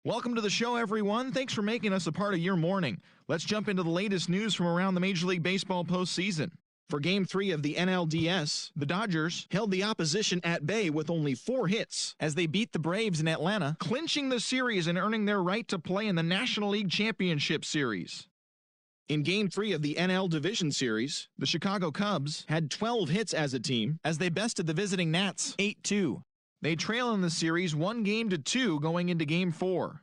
Welcome to the show, everyone. Thanks for making us a part of your morning. Let's jump into the latest news from around the Major League Baseball postseason. For Game 3 of the NLDS, the Dodgers held the opposition at bay with only 4 hits as they beat the Braves in Atlanta, clinching the series and earning their right to play in the National League Championship Series. In Game 3 of the NL Division Series, the Chicago Cubs had 12 hits as a team as they bested the visiting Nats 8-2. They trail in the series 1-2 going into Game 4.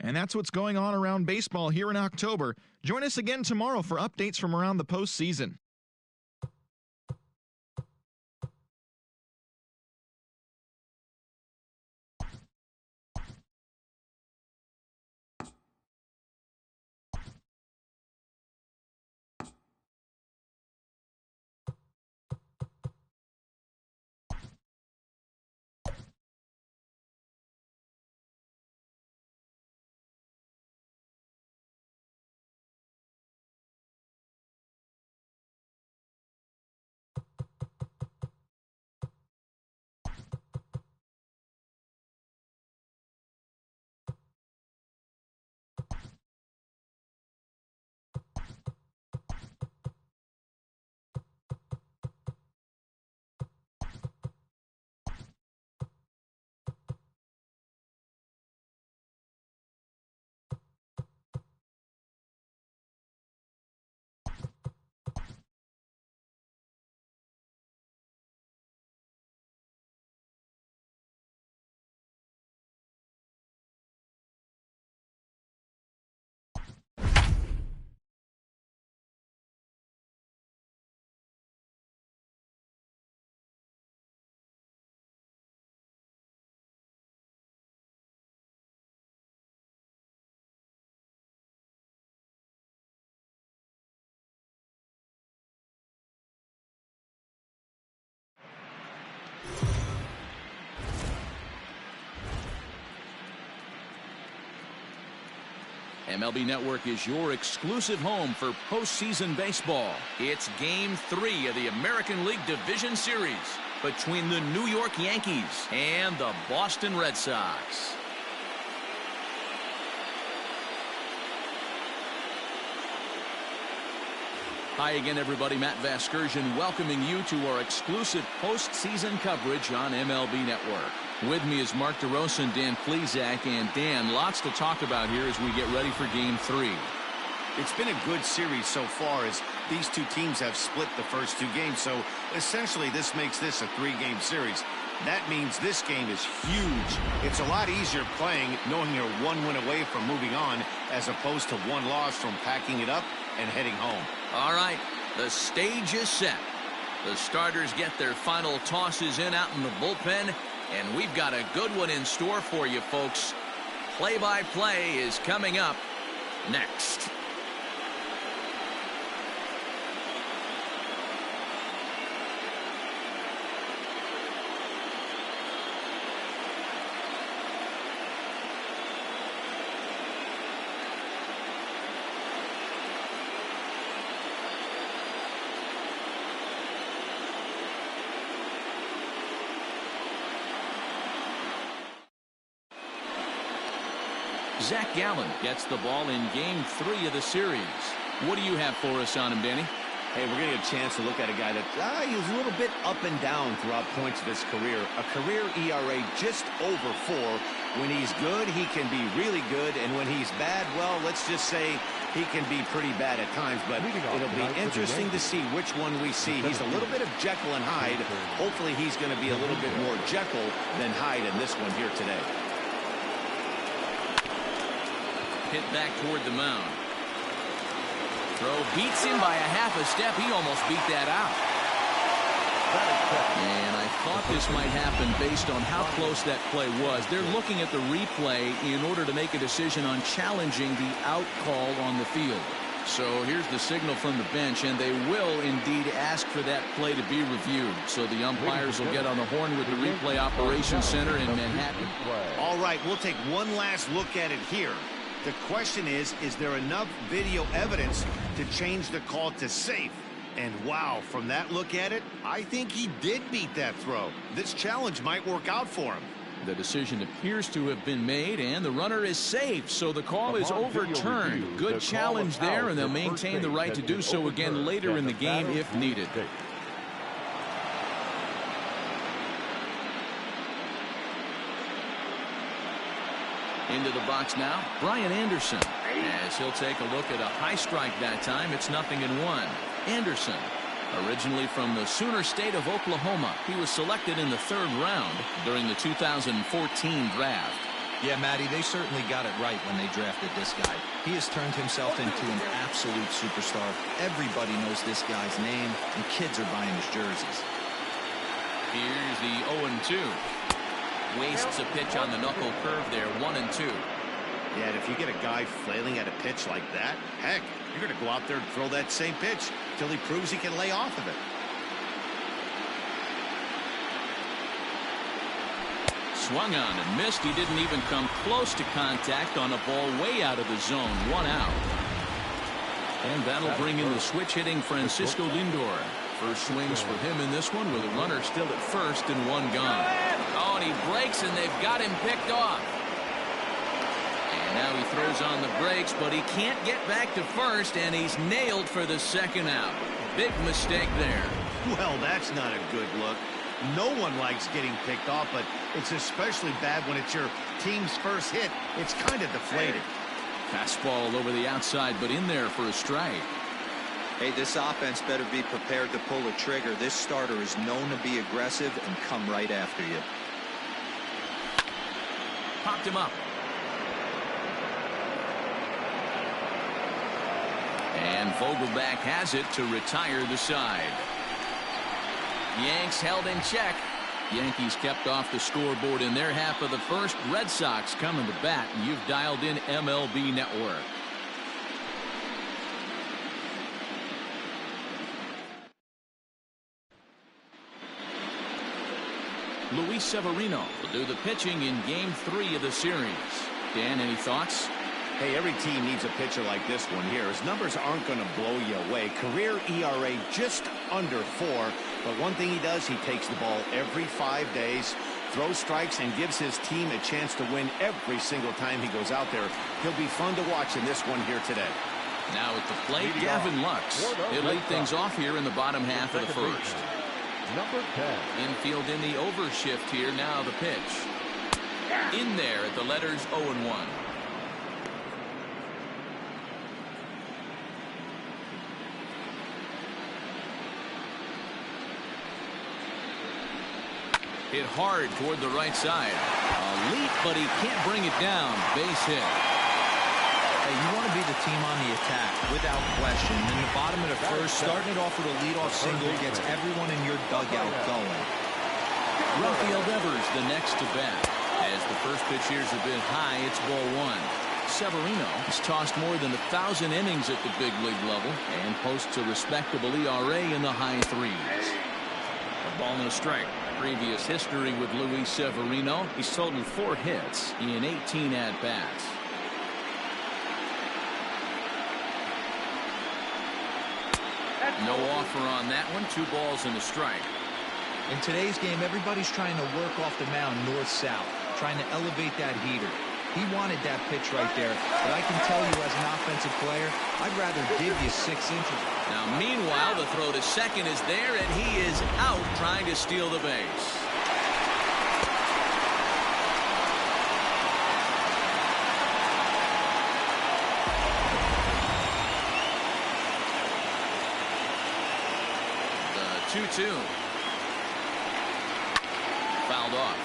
And that's what's going on around baseball here in October. Join us again tomorrow for updates from around the postseason. MLB Network is your exclusive home for postseason baseball. It's Game 3 of the American League Division Series between the New York Yankees and the Boston Red Sox. Hi again, everybody. Matt Vasgersian welcoming you to our exclusive postseason coverage on MLB Network. With me is Mark DeRosa and Dan Plesac. And Dan, lots to talk about here as we get ready for Game 3. It's been a good series so far as these two teams have split the first 2 games. So essentially this makes this a 3-game series. That means this game is huge. It's a lot easier playing knowing you're 1 win away from moving on as opposed to 1 loss from packing it up and heading home. All right, the stage is set. The starters get their final tosses in out in the bullpen, and we've got a good one in store for you, folks. Play-by-play is coming up next. Zach Gallen gets the ball in Game 3 of the series. What do you have for us on him, Danny? Hey, we're going to get a chance to look at a guy that he was a little bit up and down throughout points of his career. A career ERA just over 4. When he's good, he can be really good. And when he's bad, well, let's just say he can be pretty bad at times. But it'll be interesting to see which one we see. He's a little bit of Jekyll and Hyde. Hopefully he's going to be a little bit more Jekyll than Hyde in this one here today. Hit back toward the mound. Throw beats him by a half a step. He almost beat that out. And I thought this might happen based on how close that play was. They're looking at the replay in order to make a decision on challenging the out call on the field. So here's the signal from the bench, and they will indeed ask for that play to be reviewed. So the umpires will get on the horn with the replay operations center in Manhattan. All right, we'll take one last look at it here. The question is there enough video evidence to change the call to safe? And wow, from that look at it, I think he did beat that throw. This challenge might work out for him. The decision appears to have been made, and the runner is safe, so the call is overturned. Good challenge there, and they'll maintain the right to do so again later in the game if needed. Into the box now, Brian Anderson. As he'll take a look at a high strike that time, it's 0-1. Anderson, originally from the Sooner State of Oklahoma, he was selected in the 3rd round during the 2014 draft. Yeah, Matty, they certainly got it right when they drafted this guy. He has turned himself into an absolute superstar. Everybody knows this guy's name, and kids are buying his jerseys. Here's the 0-2. Wastes a pitch on the knuckle curve there, 1-2. Yeah, and if you get a guy flailing at a pitch like that, heck, you're going to go out there and throw that same pitch till he proves he can lay off of it. Swung on and missed. He didn't even come close to contact on a ball way out of the zone. 1 out. And that'll bring in the switch hitting Francisco Lindor. First swings for him in this one with a runner still at first and 1 gone. Oh, and he breaks, and they've got him picked off. And now he throws on the brakes, but he can't get back to first, and he's nailed for the 2nd out. Big mistake there. Well, that's not a good look. No one likes getting picked off, but it's especially bad when it's your team's first hit. It's kind of deflated. Fastball over the outside, but in there for a strike. Hey, this offense better be prepared to pull a trigger. This starter is known to be aggressive and come right after you. Popped him up. And Vogelback has it to retire the side. Yanks held in check. Yankees kept off the scoreboard in their half of the first. Red Sox coming to bat. You've dialed in MLB Network. Luis Severino will do the pitching in Game 3 of the series. Dan, any thoughts? Hey, every team needs a pitcher like this one here. His numbers aren't going to blow you away. Career ERA just under 4. But one thing he does, he takes the ball every 5 days, throws strikes, and gives his team a chance to win every single time he goes out there. He'll be fun to watch in this one here today. Now at the plate, Gavin Lux. He'll lead things off here in the bottom half of the first. Number 10. Infield in the overshift here. Now the pitch. In there at the letters 0-1. Hit hard toward the right side. A leap, but he can't bring it down. Base hit. Hey, you want to be the team on the attack, without question. In the bottom of the first, starting it off with a leadoff single gets everyone in your dugout going. Rafael Devers the next to bat. As the first pitch here's a bit high, it's ball 1. Severino has tossed more than 1,000 innings at the big league level and posts a respectable ERA in the high 3s. A ball and a strike. Previous history with Luis Severino. He's totaled 4 hits in 18 at-bats. No offer on that one. 2 balls and a strike. In today's game, everybody's trying to work off the mound north-south, trying to elevate that heater. He wanted that pitch right there, but I can tell you as an offensive player, I'd rather give you 6 inches. Now, meanwhile, the throw to second is there, and he is out trying to steal the base. The 2-2. Fouled off.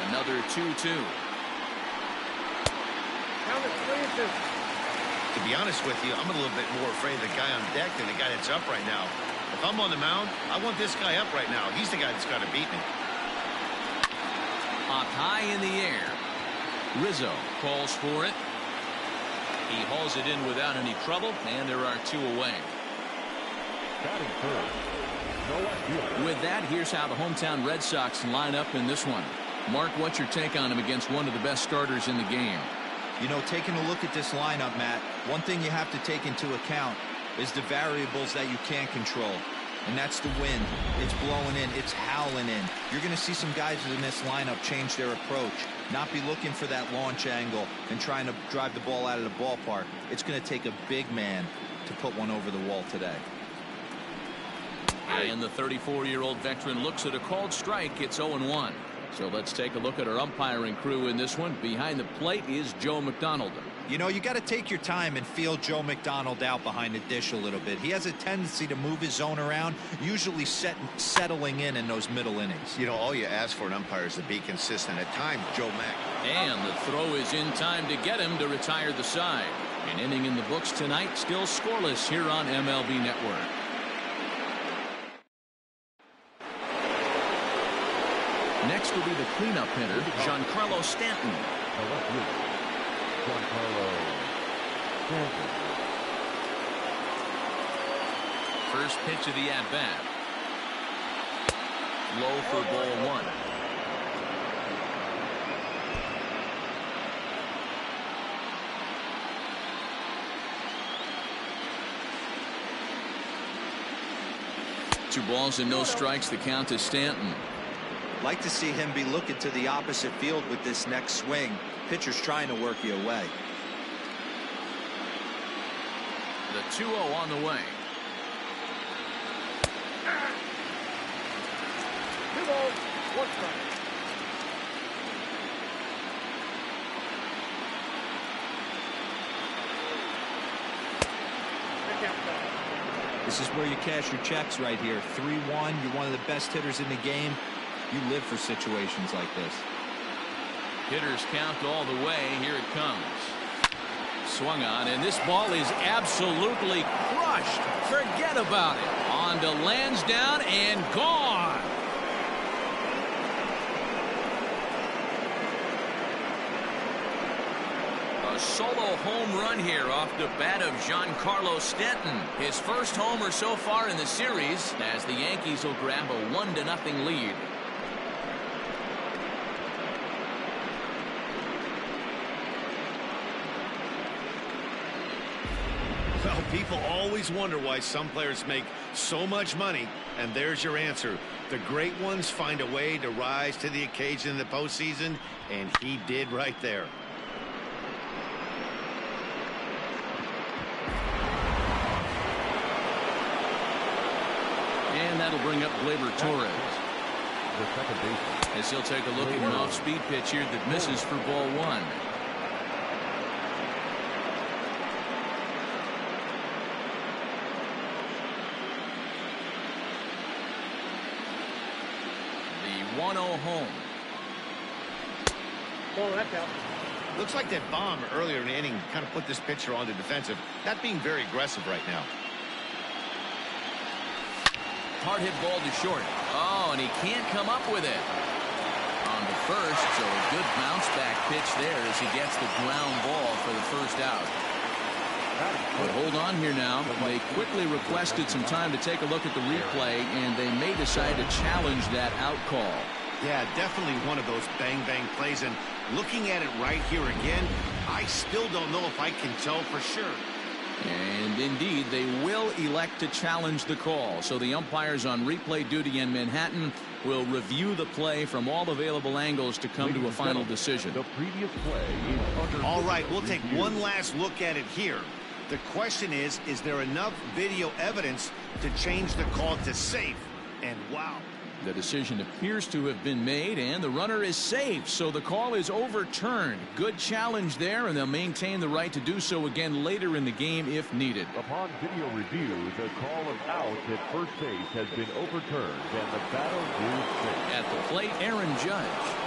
Another 2-2. To be honest with you, I'm a little bit more afraid of the guy on deck than the guy that's up right now. If I'm on the mound, I want this guy up right now. He's the guy that's got to beat me. Up high in the air. Rizzo calls for it. He hauls it in without any trouble, and there are 2 away. With that, here's how the hometown Red Sox line up in this one. Mark, what's your take on him against one of the best starters in the game? You know, taking a look at this lineup, Matt, one thing you have to take into account, is the variables that you can't control. And that's the wind. It's blowing in. It's howling in. You're going to see some guys in this lineup change their approach, not be looking for that launch angle and trying to drive the ball out of the ballpark. It's going to take a big man to put one over the wall today. And the 34-year-old veteran looks at a called strike. It's 0-1. So let's take a look at our umpiring crew in this one. Behind the plate is Joe McDonald. You know, you got to take your time and feel Joe McDonald out behind the dish a little bit. He has a tendency to move his zone around, usually settling in those middle innings. You know, all you ask for an umpire is to be consistent. At times, Joe Mack. And the throw is in time to get him to retire the side. An inning in the books tonight, still scoreless here on MLB Network. Next will be the cleanup hitter, Giancarlo Stanton. Giancarlo Stanton. First pitch of the at-bat. Low for ball one. Two balls and no strikes. The count to Stanton. Like to see him be looking to the opposite field with this next swing. Pitcher's trying to work you away. The 2-0 on the way. This is where you cash your checks right here. 3-1. You're one of the best hitters in the game. You live for situations like this. Hitters count all the way. Here it comes. Swung on, and this ball is absolutely crushed. Forget about it. On to Lansdowne and gone. A solo home run here off the bat of Giancarlo Stanton. His first homer so far in the series, as the Yankees will grab a 1-0 lead. Well, people always wonder why some players make so much money, and there's your answer. The great ones find a way to rise to the occasion in the postseason, and he did right there. And that'll bring up Gleyber Torres. The second baseman. As he'll take a look at an off-speed pitch here that misses for ball one. The 1-0 home. Looks like that bomb earlier in the inning kind of put this pitcher on the defensive, not being very aggressive right now. Hard hit ball to short. Oh, and he can't come up with it. On to first, so a good bounce back pitch there as he gets the ground ball for the first out. But hold on here now. They quickly requested some time to take a look at the replay, and they may decide to challenge that out call. Yeah, definitely one of those bang-bang plays, and looking at it right here again, I still don't know if I can tell for sure. And indeed, they will elect to challenge the call. So the umpires on replay duty in Manhattan will review the play from all available angles to come to a final decision. The previous play is under. All right, we'll take one last look at it here. The question is there enough video evidence to change the call to safe? And wow. The decision appears to have been made, and the runner is safe, so the call is overturned. Good challenge there, and they'll maintain the right to do so again later in the game if needed. Upon video review, the call of out at first base has been overturned, and the battle is safe. At the plate, Aaron Judge.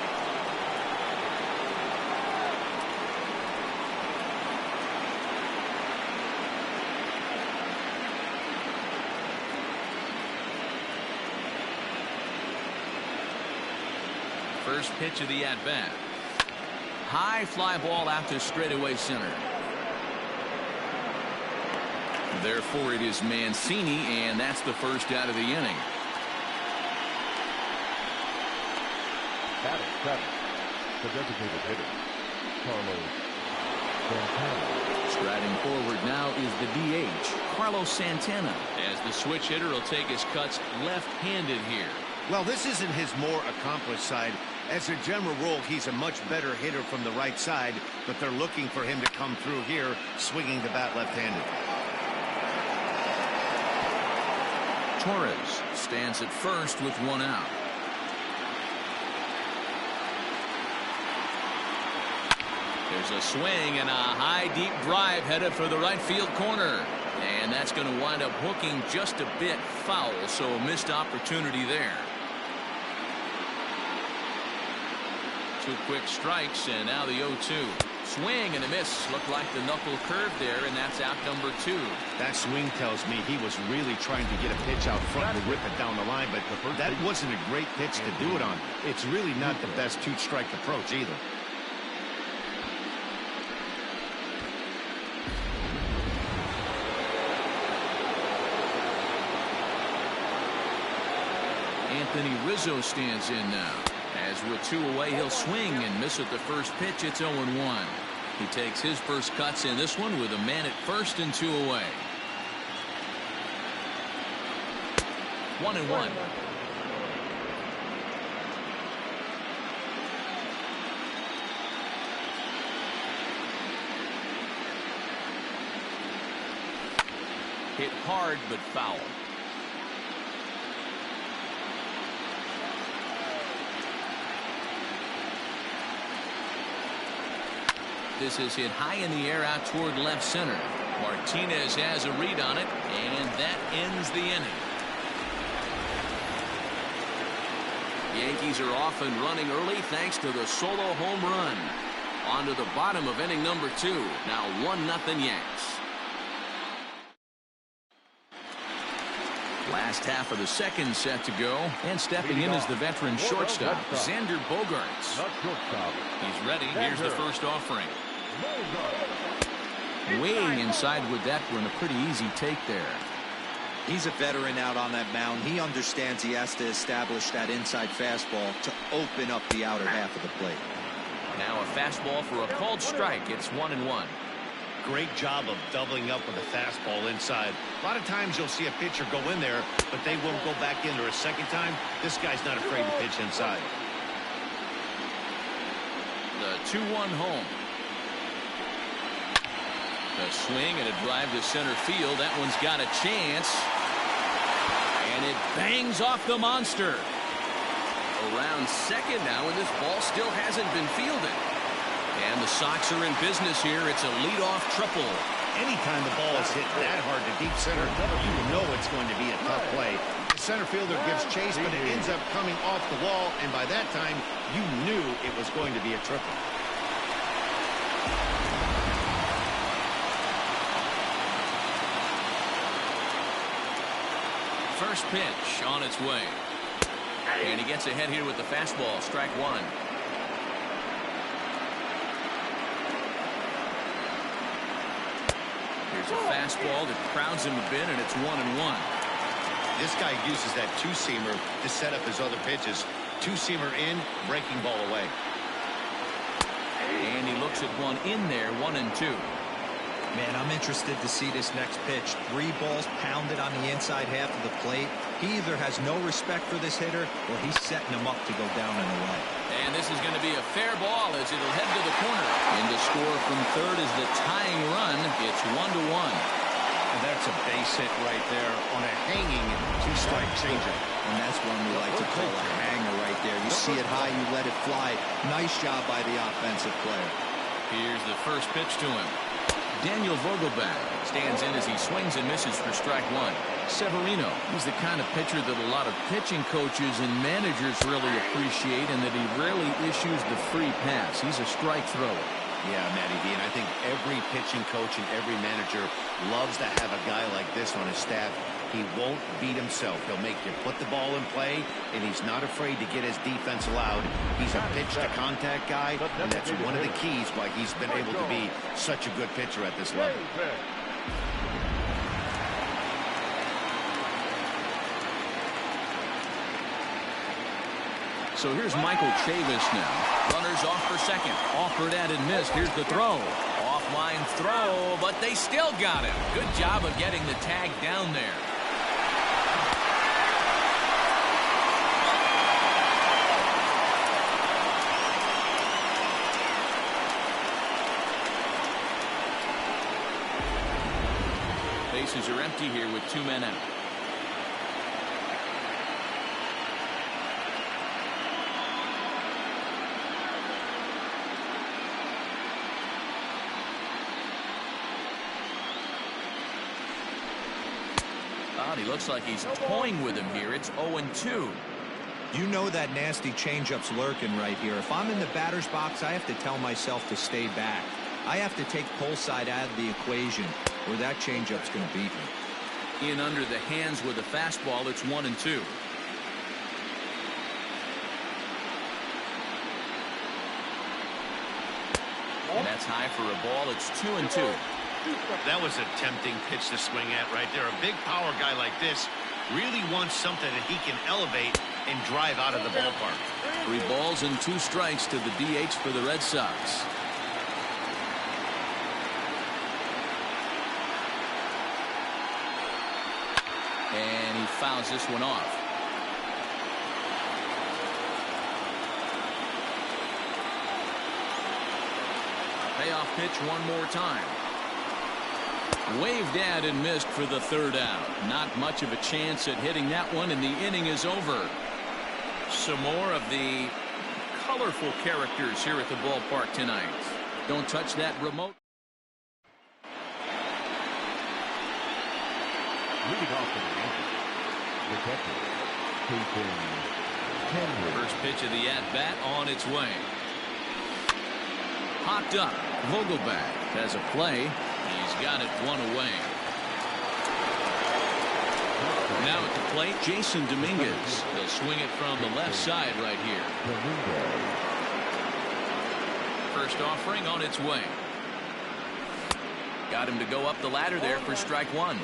First pitch of the at-bat. High fly ball out to straightaway center. Therefore, it is Mancini, and that's the first out of the inning. Batting seventh, the designated hitter, Carlos Santana. Striding forward now is the DH, Carlos Santana, as the switch hitter will take his cuts left-handed here. Well, this isn't his more accomplished side. As a general rule, he's a much better hitter from the right side, but they're looking for him to come through here, swinging the bat left-handed. Torres stands at first with one out. There's a swing and a high deep drive headed for the right field corner, and that's going to wind up hooking just a bit foul, so a missed opportunity there. 2 quick strikes, and now the 0-2. Swing and a miss. Looked like the knuckle curve there, and that's out number 2. That swing tells me he was really trying to get a pitch out front to rip it down the line, but that wasn't a great pitch to do it on. It's really not the best 2-strike approach either. Anthony Rizzo stands in now. As with 2 away, he'll swing and miss at the first pitch. It's 0-1. He takes his first cuts in this one with a man at first and 2 away. 1-1. Hit hard but foul. This is hit high in the air out toward left center. Martinez has a read on it, and that ends the inning. The Yankees are off and running early thanks to the solo home run. On to the bottom of inning number 2. Now 1-0 Yanks. Last half of the second set to go, and stepping in is the veteran shortstop, Xander Bogaerts. He's ready. Here's the first offering. Weighing inside with that one, a pretty easy take there. He's a veteran out on that mound. He understands he has to establish that inside fastball to open up the outer half of the plate. Now a fastball for a called strike. It's 1-1. Great job of doubling up with a fastball inside. A lot of times you'll see a pitcher go in there, but they won't go back in there a second time. This guy's not afraid to pitch inside. The 2-1 home. A swing and a drive to center field. That one's got a chance. And it bangs off the monster. Around second now, and this ball still hasn't been fielded. And the Sox are in business here. It's a leadoff triple. Anytime the ball is hit that hard to deep center, you know it's going to be a tough play. The center fielder gives chase, but it ends up coming off the wall, and by that time, you knew it was going to be a triple. First pitch on its way. And he gets ahead here with the fastball. Strike 1. Here's a fastball that crowds him a bit, and it's 1-1. This guy uses that 2-seamer to set up his other pitches. 2-seamer in, breaking ball away. And he looks at one in there, 1-2. Man, I'm interested to see this next pitch. 3 balls pounded on the inside half of the plate. He either has no respect for this hitter, or he's setting him up to go down and away. And this is going to be a fair ball as it'll head to the corner. And to score from third is the tying run. It's 1-1. And that's a base hit right there on a hanging 2-strike changeup. And that's one we like to call a hanger right there. You see it high, you let it fly. Nice job by the offensive player. Here's the first pitch to him. Daniel Vogelbach stands in as he swings and misses for strike 1. Severino, he's the kind of pitcher that a lot of pitching coaches and managers really appreciate, and that he rarely issues the free pass. He's a strike thrower. Yeah, Matty V, and I think every pitching coach and every manager loves to have a guy like this on his staff. He won't beat himself. He'll make you put the ball in play, and he's not afraid to get his defense allowed. He's a pitch-to-contact guy, and that's one of the keys why he's been able to be such a good pitcher at this level. So here's Michael Chavis now. Runners off for second. Offered at and missed. Here's the throw. Off line throw, but they still got him. Good job of getting the tag down there. Bases are empty here with 2 men out. He looks like he's toying with him here. It's 0-2. You know that nasty changeup's lurking right here. If I'm in the batter's box, I have to tell myself to stay back. I have to take pull side out of the equation, or that changeup's going to beat me. In under the hands with a fastball, it's 1-2. And that's high for a ball. It's 2-2. That was a tempting pitch to swing at right there. A big power guy like this really wants something that he can elevate and drive out of the ballpark. 3 balls and 2 strikes to the DH for the Red Sox. And he fouls this one off. Payoff pitch one more time. Waved at and missed for the 3rd out. Not much of a chance at hitting that one, and the inning is over. Some more of the colorful characters here at the ballpark tonight. Don't touch that remote. Leading off for the Yankees, the catcher, Henry. First pitch of the at-bat on its way. Popped up. Vogelback has a play. He's got it 1 away. Now at the plate, Jason Dominguez. He'll swing it from the left side right here. First offering on its way. Got him to go up the ladder there for strike 1.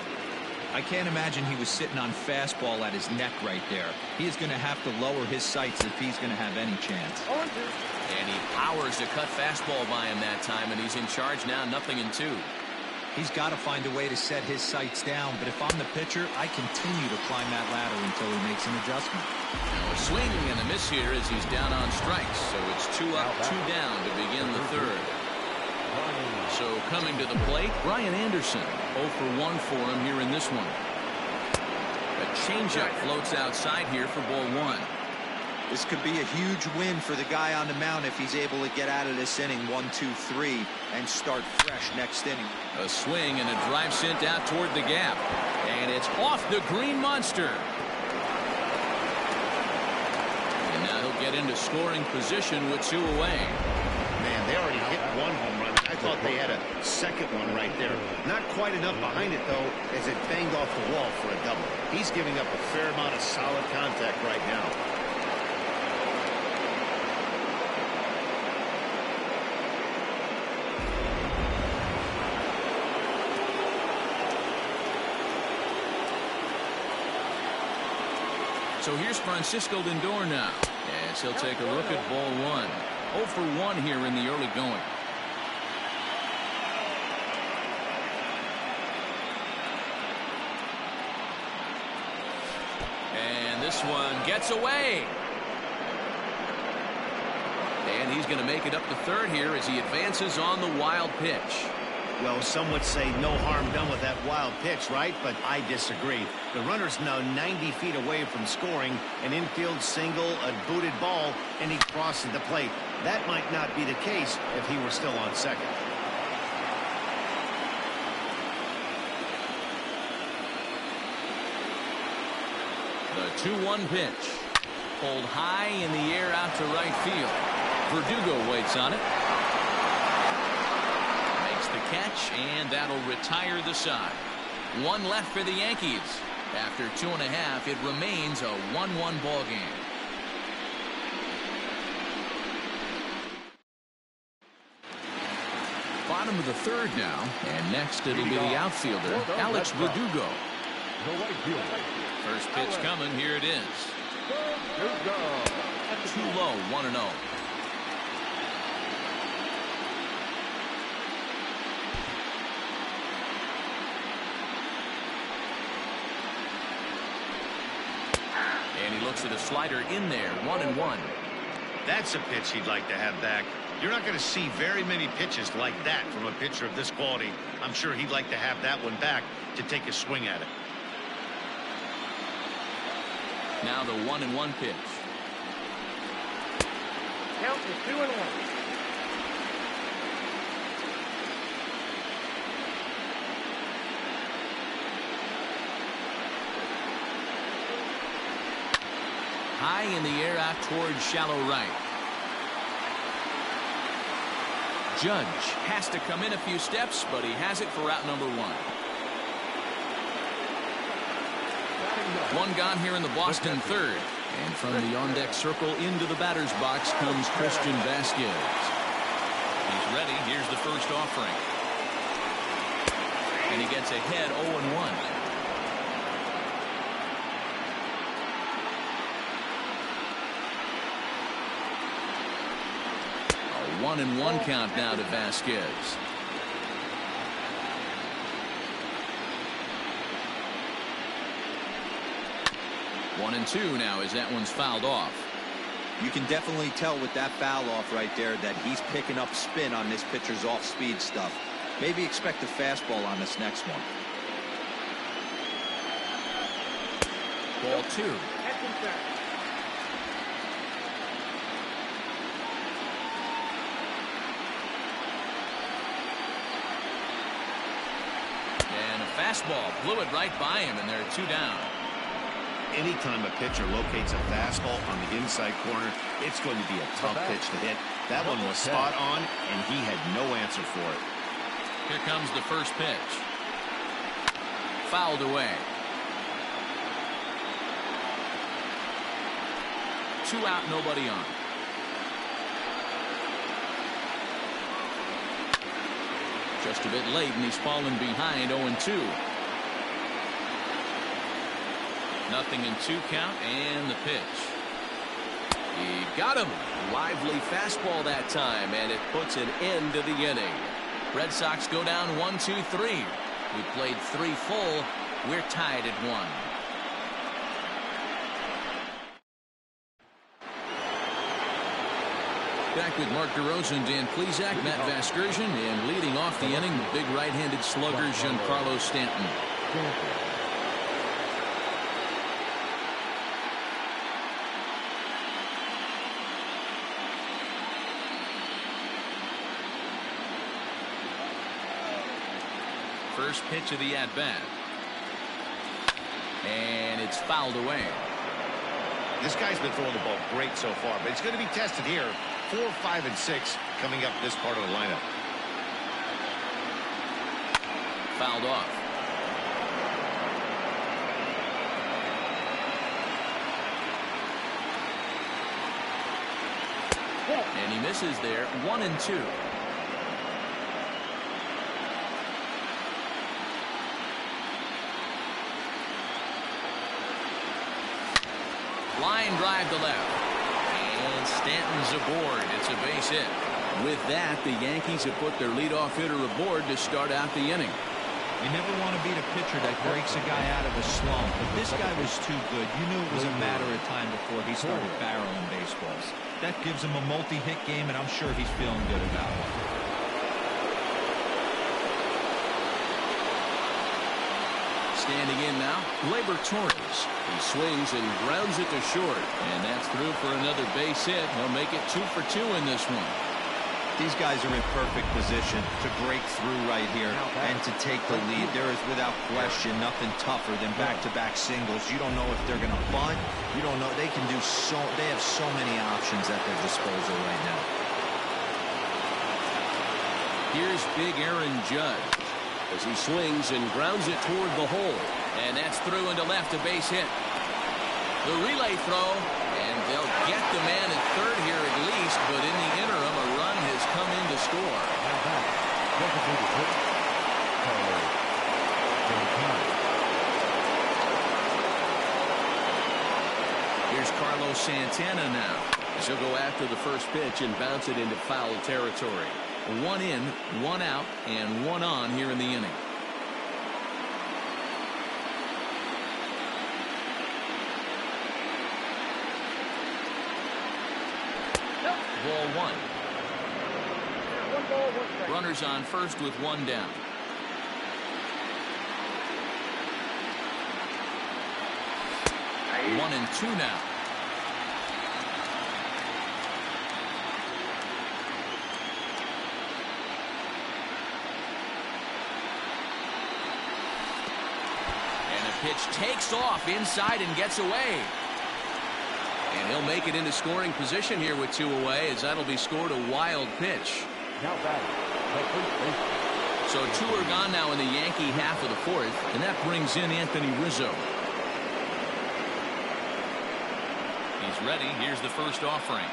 I can't imagine he was sitting on fastball at his neck right there. He is going to have to lower his sights if he's going to have any chance. And he powers a cut fastball by him that time, and he's in charge now, 0-2. He's got to find a way to set his sights down, but if I'm the pitcher, I continue to climb that ladder until he makes an adjustment. Now a swing and a miss here as he's down on strikes, so it's 2 up, 2 down to begin the 3rd. So coming to the plate, Brian Anderson. 0 for 1 for him here in this one. A changeup floats outside here for ball 1. This could be a huge win for the guy on the mound if he's able to get out of this inning 1, 2, 3 and start fresh next inning. A swing and a drive sent out toward the gap, and it's off the green monster. And now he'll get into scoring position with 2 away. Man, they already hit 1 home run. I thought they had a second one right there. Not quite enough behind it, though, as it banged off the wall for a double. He's giving up a fair amount of solid contact right now. So here's Francisco Lindor now, as he'll take a look at ball 1. 0 for 1 here in the early going. And this one gets away. And he's going to make it up to 3rd here as he advances on the wild pitch. Well, some would say no harm done with that wild pitch, right? But I disagree. The runner's now 90 feet away from scoring. An infield single, a booted ball, and he crosses the plate. That might not be the case if he were still on second. The 2-1 pitch. Pulled high in the air out to right field. Verdugo waits on it. Catch, and that'll retire the side. 1 left for the Yankees. After 2.5, it remains a 1-1 ball game. Bottom of the 3rd now, and next it'll be the outfielder, Alex Verdugo. First pitch coming, here it is. Too low, 1-0. And he looks at a slider in there. 1-1. That's a pitch he'd like to have back. You're not going to see very many pitches like that from a pitcher of this quality. I'm sure he'd like to have that one back to take a swing at it. Now the 1-1 pitch. Count is 2-1. High in the air out towards shallow right. Judge has to come in a few steps, but he has it for out number 1. One gone here in the Boston third. And from the on-deck circle into the batter's box comes Christian Vasquez. He's ready. Here's the first offering. And he gets ahead 0-1. A 1-1 count now to Vasquez. 1-2 now as that one's fouled off. You can definitely tell with that foul off right there that he's picking up spin on this pitcher's off-speed stuff. Maybe expect a fastball on this next one. Ball 2. And a fastball blew it right by him, and there are 2 down. Anytime a pitcher locates a fastball on the inside corner, it's going to be a tough pitch to hit. That one was spot on, and he had no answer for it. Here comes the first pitch. Fouled away. 2 out, nobody on. Just a bit late, and he's fallen behind 0-2. Nothing in 2 count, and the pitch. He got him. Lively fastball that time, and it puts an end to the inning. Red Sox go down 1-2-3. We played 3 full. We're tied at 1. Back with Mark DeRosa, Dan Plesac, Matt Vasgersian, and leading off the inning, the big right-handed slugger Giancarlo Stanton. First pitch of the at-bat. And it's fouled away. This guy's been throwing the ball great so far, but it's going to be tested here. 4, 5, and 6 coming up this part of the lineup. Fouled off. And he misses there. 1-2. Line drive to left. And Stanton's aboard. It's a base hit. With that, the Yankees have put their leadoff hitter aboard to start out the inning. You never want to beat a pitcher that breaks a guy out of a slump, but this guy was too good. You knew it was a matter of time before he started barreling baseballs. That gives him a multi-hit game, and I'm sure he's feeling good about it. Standing in now, Gleyber Torres. He swings and grounds it to short, and that's through for another base hit. He'll make it 2 for 2 in this one. These guys are in perfect position to break through right here and to take the lead. There is, without question, nothing tougher than back-to-back singles. You don't know if they're going to bunt. You don't know. They can do so. They have so many options at their disposal right now. Here's big Aaron Judge as he swings and grounds it toward the hole, and that's through into left, a base hit. The relay throw, and they'll get the man at third here at least, but in the interim, a run has come in to score. Here's Carlos Santana now, as he'll go after the first pitch and bounce it into foul territory. 1 in, 1 out, and 1 on here in the inning. ball one. Runners on first with one down. One and two now. And the pitch takes off inside and gets away. And he'll make it into scoring position here with two away, as that'll be scored a wild pitch. Now batting, the first baseman. So two are gone now in the Yankee half of the fourth, and that brings in Anthony Rizzo. He's ready. Here's the first offering.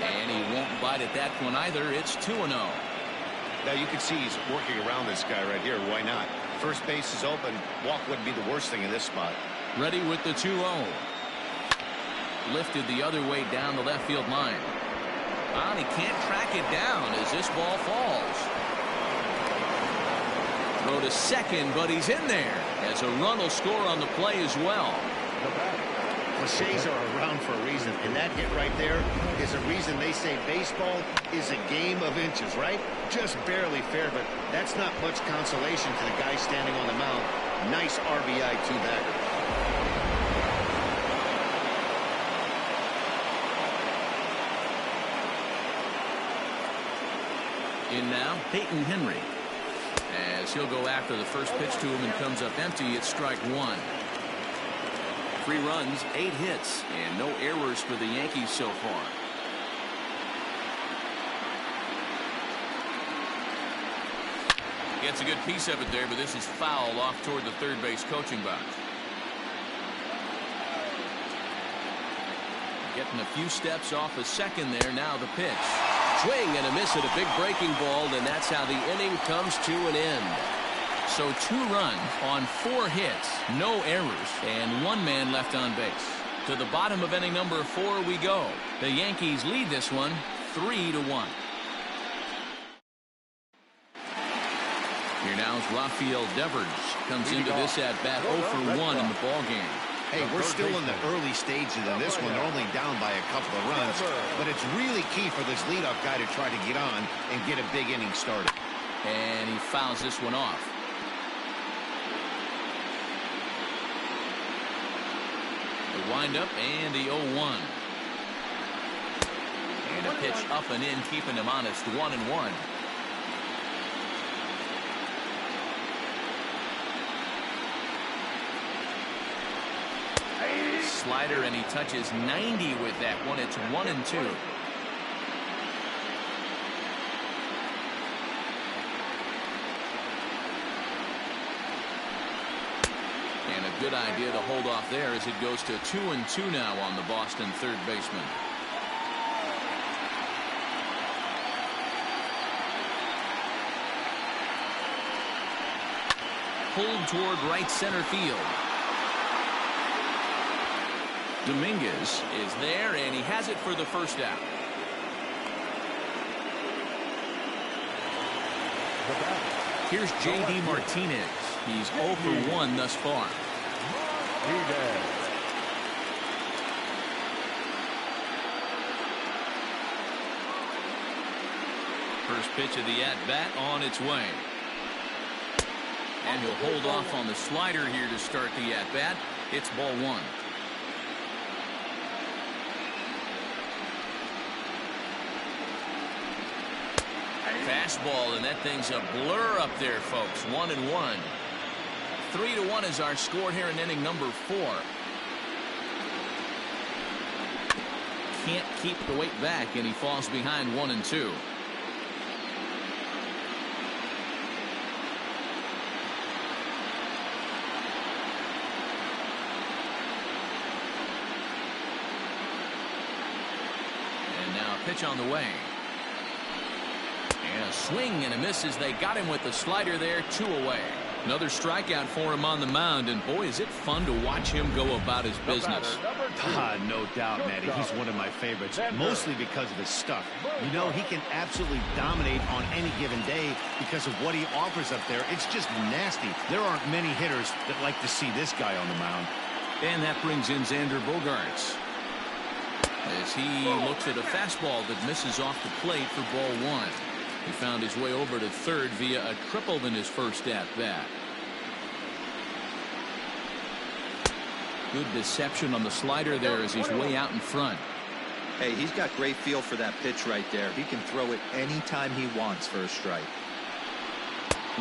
And he won't bite at that one either. It's 2-0. Now you can see he's working around this guy right here. Why not? First base is open. Walk wouldn't be the worst thing in this spot. Ready with the 2-0. Lifted the other way down the left field line. And he can't track it down as this ball falls. Throw to second, but he's in there as a run will score on the play as well. Cliches are around for a reason, and that hit right there is a reason they say baseball is a game of inches, right? Just barely fair, but that's not much consolation to the guy standing on the mound. Nice RBI two-bagger. In now, Peyton Henry. As he'll go after the first pitch to him and comes up empty, it's strike one. 3 runs, 8 hits, and no errors for the Yankees so far. Gets a good piece of it there, but this is foul off toward the third base coaching box. Getting a few steps off a second there. Now the pitch. Swing and a miss at a big breaking ball, and that's how the inning comes to an end. So 2 runs on 4 hits, no errors, and 1 man left on base. To the bottom of inning number 4 we go. The Yankees lead this one 3-1. Here now is Rafael Devers. Comes into this at bat 0 for 1 in the ball game. Hey, we're still in the early stages of this one. They're only down by a couple of runs, but it's really key for this leadoff guy to try to get on and get a big inning started. And he fouls this one off. The windup and the 0-1. And a pitch up and in, keeping him honest. 1-1. Slider, and he touches 90 with that one. It's 1-2. And a good idea to hold off there as it goes to 2-2 now on the Boston third baseman. Pulled toward right center field. Dominguez is there, and he has it for the first out. Here's J.D. Martinez. He's 0 for 1 thus far. First pitch of the at-bat on its way. And he'll hold off on the slider here to start the at-bat. It's ball 1. Fastball, and that thing's a blur up there, folks. 1-1. 3-1 is our score here in inning number 4. Can't keep the weight back, and he falls behind 1-2. And now a pitch on the way. And a swing and a miss as they got him with the slider there. 2 away. Another strikeout for him on the mound, and boy, is it fun to watch him go about his business. No doubt, Matty. He's one of my favorites, mostly because of his stuff. You know, he can absolutely dominate on any given day because of what he offers up there. It's just nasty. There aren't many hitters that like to see this guy on the mound. And that brings in Xander Bogaerts as he looks at a fastball that misses off the plate for ball one. He found his way over to third via a triple in his first at-bat. Good deception on the slider there as he's way out in front. Hey, he's got great feel for that pitch right there. He can throw it anytime he wants for a strike.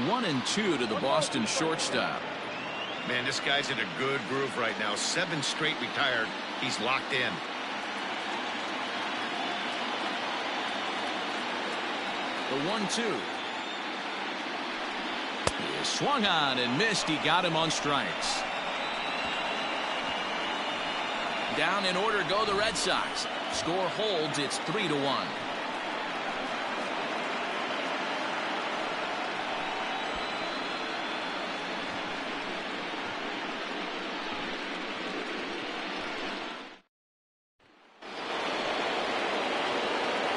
1-2 to the Boston shortstop. Man, this guy's in a good groove right now. 7 straight retired. He's locked in. The 1-2. He swung on and missed. He got him on strikes. Down in order go the Red Sox. Score holds. It's 3-1.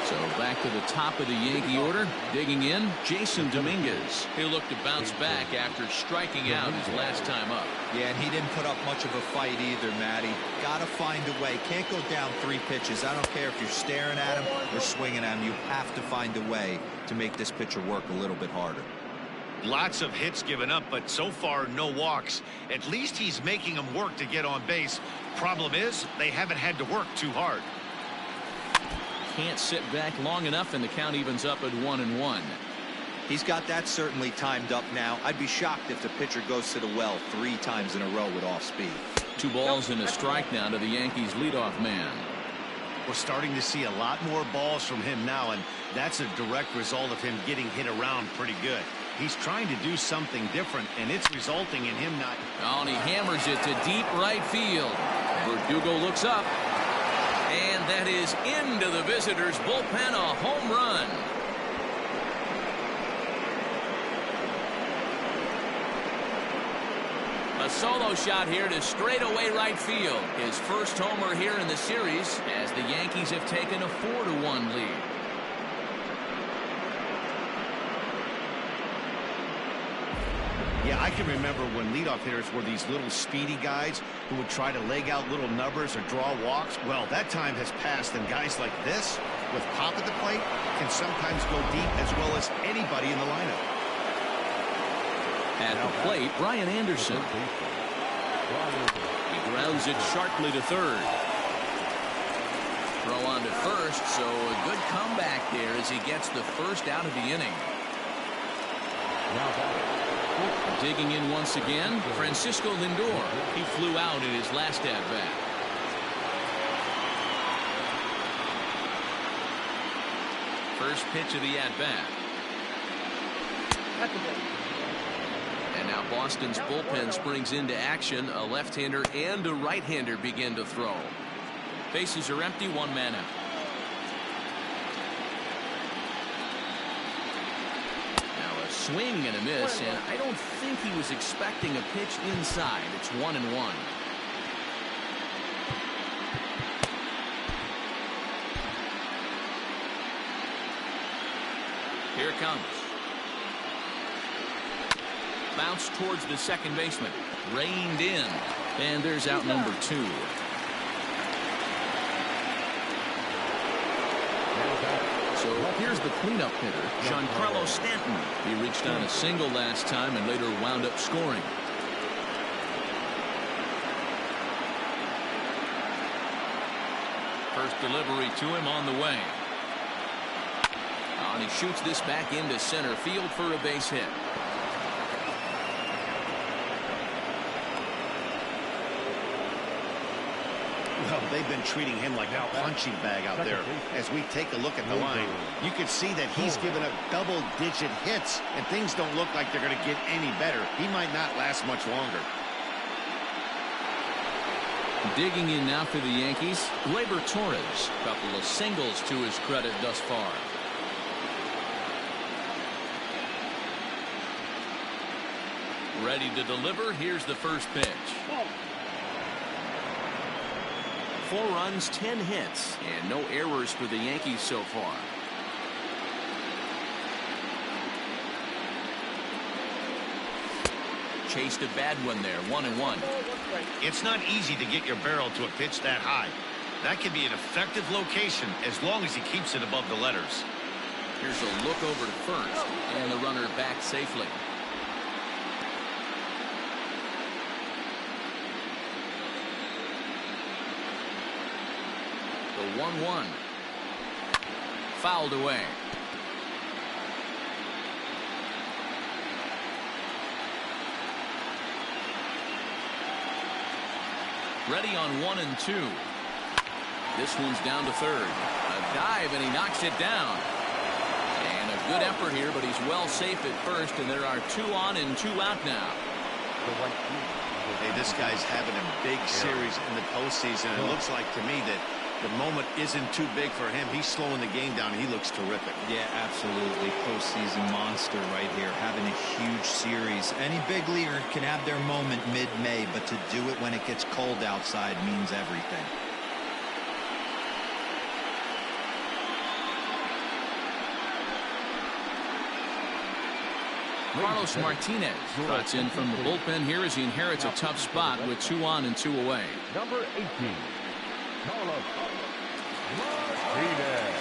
So back to the top of the Yankee order. Digging in, Jason Dominguez. He'll look to bounce back after striking out his last time up. Yeah, and he didn't put up much of a fight either, Matty. Got to find a way. Can't go down 3 pitches. I don't care if you're staring at him or swinging at him. You have to find a way to make this pitcher work a little bit harder. Lots of hits given up, but so far no walks. At least he's making them work to get on base. Problem is, they haven't had to work too hard. Can't sit back long enough, and the count evens up at 1-1. He's got that certainly timed up now. I'd be shocked if the pitcher goes to the well 3 times in a row with off speed. 2 balls and a strike now to the Yankees leadoff man. We're starting to see a lot more balls from him now, and that's a direct result of him getting hit around pretty good. He's trying to do something different, and it's resulting in him not. Oh, and he hammers it to deep right field. Verdugo looks up. And that is into the visitors' bullpen, a home run. A solo shot here to straightaway right field. His first homer here in the series as the Yankees have taken a 4-1 lead. Yeah, I can remember when leadoff hitters were these little speedy guys who would try to leg out little numbers or draw walks. Well, that time has passed, and guys like this, with pop at the plate, can sometimes go deep as well as anybody in the lineup. At the plate, Brian Anderson. He grounds it sharply to third. Throw on to first, so a good comeback there as he gets the first out of the inning. Digging in once again, Francisco Lindor. He flew out in his last at-bat. First pitch of the at-bat. And now Boston's bullpen springs into action. A left-hander and a right-hander begin to throw. Bases are empty, 1 man out. Swing and a miss, and I don't think he was expecting a pitch inside. It's 1-1. Here it comes. Bounce towards the second baseman. Reined in. And there's out number 2. So here's the cleanup hitter, Giancarlo Stanton. He reached on a single last time and later wound up scoring. First delivery to him on the way. Oh, and he shoots this back into center field for a base hit. Well, they've been treating him like a punching bag out there. As we take a look at the line, you can see that he's given up double-digit hits, and things don't look like they're going to get any better. He might not last much longer. Digging in now for the Yankees, Gleyber Torres. Couple of singles to his credit thus far. Ready to deliver. Here's the first pitch. 4 runs, 10 hits, and no errors for the Yankees so far. Chased a bad one there. 1-1. It's not easy to get your barrel to a pitch that high. That can be an effective location as long as he keeps it above the letters. Here's a look over to first, and the runner back safely. The 1-1. Fouled away. Ready on 1 and 2. This one's down to third. A dive, and he knocks it down. And a good effort here, but he's well safe at first, and there are 2 on and 2 out now. Hey, this guy's having a big series in the postseason. It looks like to me that the moment isn't too big for him. He's slowing the game down. He looks terrific. Yeah, absolutely. Postseason monster right here, having a huge series. Any big leaguer can have their moment mid-May, but to do it when it gets cold outside means everything. Carlos Martinez trots in from the bullpen here as he inherits a tough spot with 2 on and 2 away. Number 18, Carlos Martinez.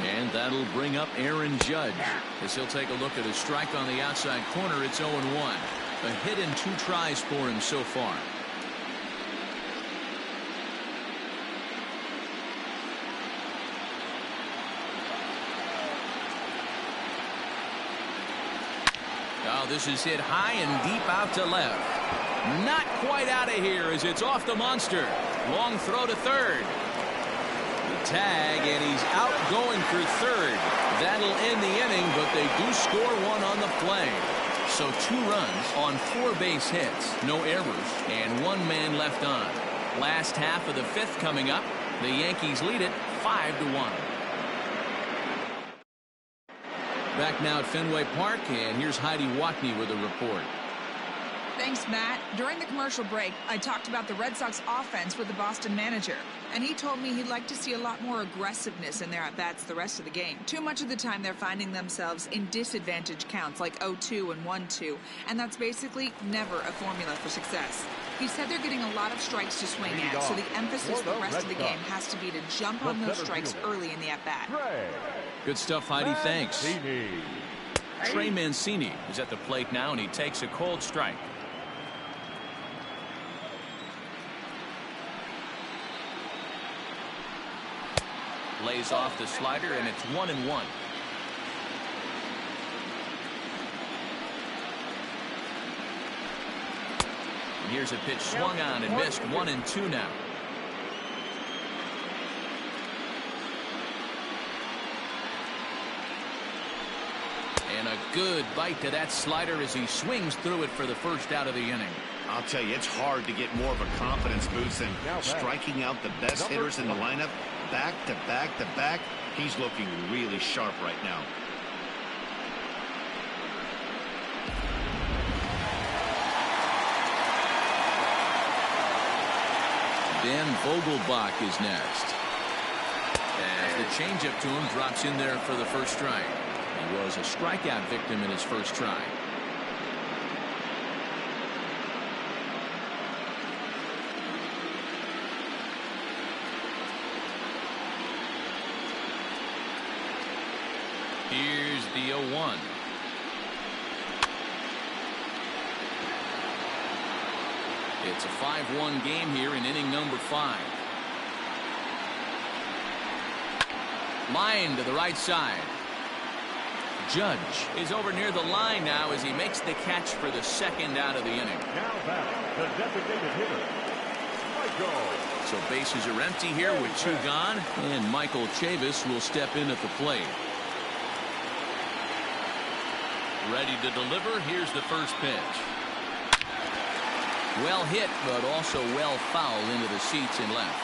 And that'll bring up Aaron Judge as he'll take a look at a strike on the outside corner. It's 0-1. A hit in 2 tries for him so far. Oh, this is hit high and deep out to left. Not quite out of here as it's off the monster. Long throw to third. The tag, and he's out going for third. That'll end the inning, but they do score 1 on the play. So 2 runs on 4 base hits, no errors, and 1 man left on. Last half of the 5th coming up. The Yankees lead it 5-1. Back now at Fenway Park, and here's Heidi Watney with a report. Thanks, Matt. During the commercial break, I talked about the Red Sox offense with the Boston manager, and he told me he'd like to see a lot more aggressiveness in their at-bats the rest of the game. Too much of the time they're finding themselves in disadvantage counts like 0-2 and 1-2, and that's basically never a formula for success. He said they're getting a lot of strikes to swing at, so the emphasis the rest of the game has to be to jump on those strikes early in the at-bat. Good stuff, Heidi. Thanks. Trey Mancini is at the plate now, and he takes a cold strike. Lays off the slider, and it's 1-1. And here's a pitch swung on and missed. 1-2 now. And a good bite to that slider as he swings through it for the first out of the inning. I'll tell you, it's hard to get more of a confidence boost than striking out the best hitters in the lineup. Back to back to back. He's looking really sharp right now. Ben Vogelbach is next. As the changeup to him drops in there for the first strike. He was a strikeout victim in his first try. Here's the 0-1. It's a 5-1 game here in inning number 5. Line to the right side. Judge is over near the line now as he makes the catch for the second out of the inning. Now back, the designated hitter, Michael. So bases are empty here with 2 gone, and Michael Chavis will step in at the plate. Ready to deliver. Here's the first pitch. Well hit, but also well fouled into the seats and left.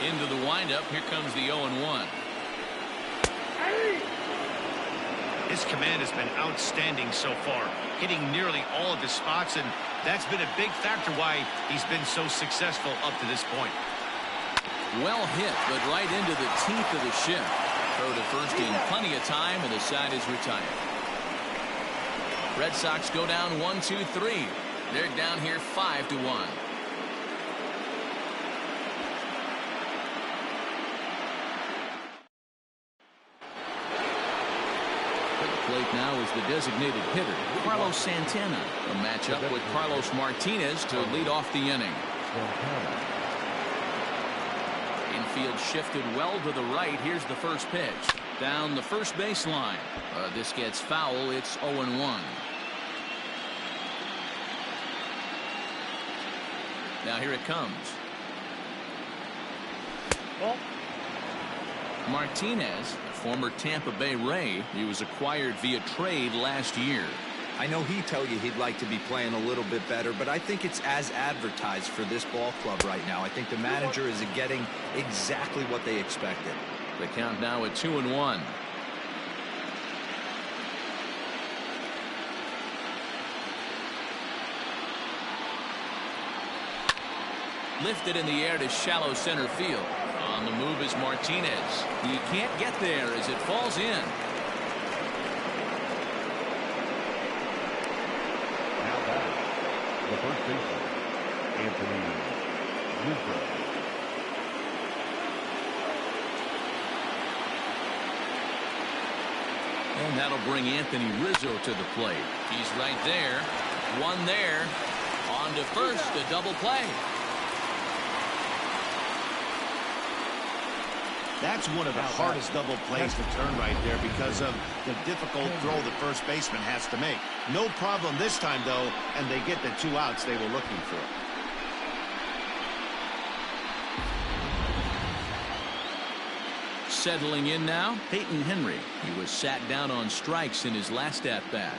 Into the windup. Here comes the 0-1. His command has been outstanding so far, hitting nearly all of his spots, and that's been a big factor why he's been so successful up to this point. Well hit, but right into the teeth of the shift. Throw to first in plenty of time, and the side is retired. Red Sox go down 1-2-3. They're down here 5-1. Plate now is the designated hitter, Carlos Santana. A matchup with Carlos Martinez to lead off the inning. Infield shifted well to the right. Here's the first pitch. Down the first baseline. This gets foul. It's 0-1. Now here it comes. Martinez, a former Tampa Bay Ray. He was acquired via trade last year. I know he'd tell you he'd like to be playing a little bit better, but I think it's as advertised for this ball club right now. I think the manager is getting exactly what they expected. The count now at 2-1. Lifted in the air to shallow center field. On the move is Martinez. He can't get there as it falls in. Now batting, the first baseman, Anthony Rizzo. And that'll bring Anthony Rizzo to the plate. He's right there. One there. On to first, a double play. That's one of the hardest double plays to turn right there because of the difficult throw the first baseman has to make. No problem this time, though, and they get the 2 outs they were looking for. Settling in now, Peyton Henry. He was sat down on strikes in his last at-bat.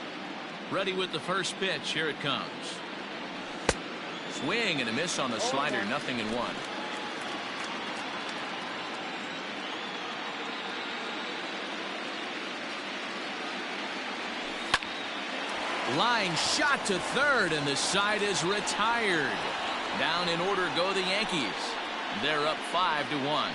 Ready with the first pitch. Here it comes. Swing and a miss on the slider. 0-1. Line shot to third, and the side is retired. Down in order go the Yankees. They're up 5-1.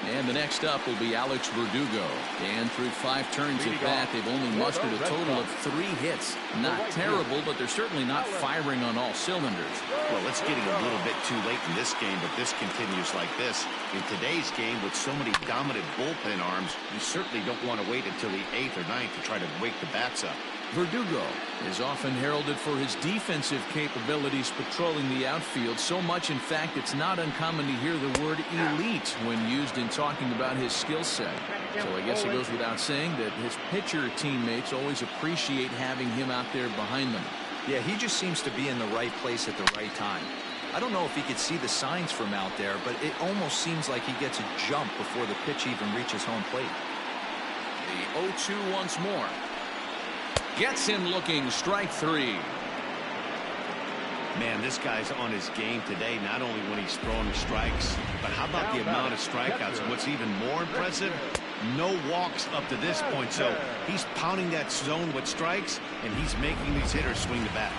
And the next up will be Alex Verdugo. And through 5 turns at bat, they've only mustered a total of 3 hits. Not terrible, but they're certainly not firing on all cylinders. Well, it's getting a little bit too late in this game, but this continues like this. In today's game, with so many dominant bullpen arms, you certainly don't want to wait until the 8th or 9th to try to wake the bats up. Verdugo is often heralded for his defensive capabilities patrolling the outfield. So much, in fact, it's not uncommon to hear the word elite when used in talking about his skill set. So I guess it goes without saying that his pitcher teammates always appreciate having him out there behind them. Yeah, he just seems to be in the right place at the right time. I don't know if he could see the signs from out there, but it almost seems like he gets a jump before the pitch even reaches home plate. The 0-2 once more. Gets him looking. Strike 3. Man, this guy's on his game today, not only when he's throwing strikes, but how about the amount of strikeouts? And what's even more impressive, no walks up to this point. So he's pounding that zone with strikes, and he's making these hitters swing the bat.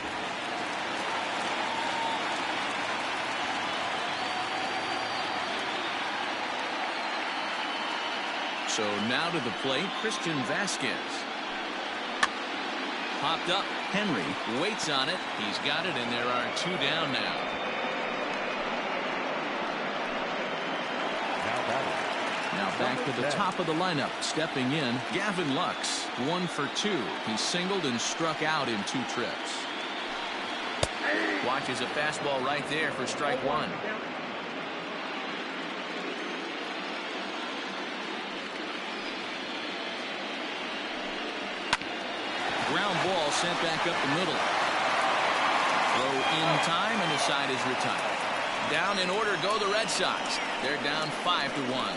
So now to the plate, Christian Vasquez. Popped up. Henry waits on it. He's got it, and there are 2 down now. Now back to the top of the lineup. Stepping in, Gavin Lux. 1 for 2. He singled and struck out in 2 trips. Watches a fastball right there for strike 1. Ground ball sent back up the middle. Throw in time, and the side is retired. Down in order go the Red Sox. They're down 5-1.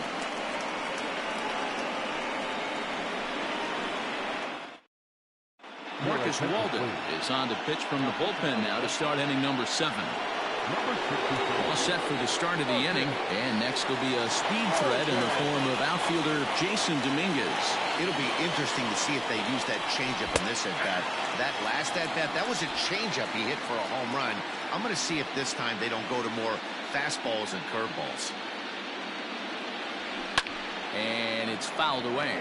Marcus Walden is on to pitch from the bullpen now to start inning number 7. All set for the start of the inning, and next will be a speed threat in the form of outfielder Jason Dominguez. It'll be interesting to see if they use that changeup in this at-bat. That last at-bat, that was a changeup he hit for a home run. I'm going to see if this time they don't go to more fastballs and curveballs. And it's fouled away.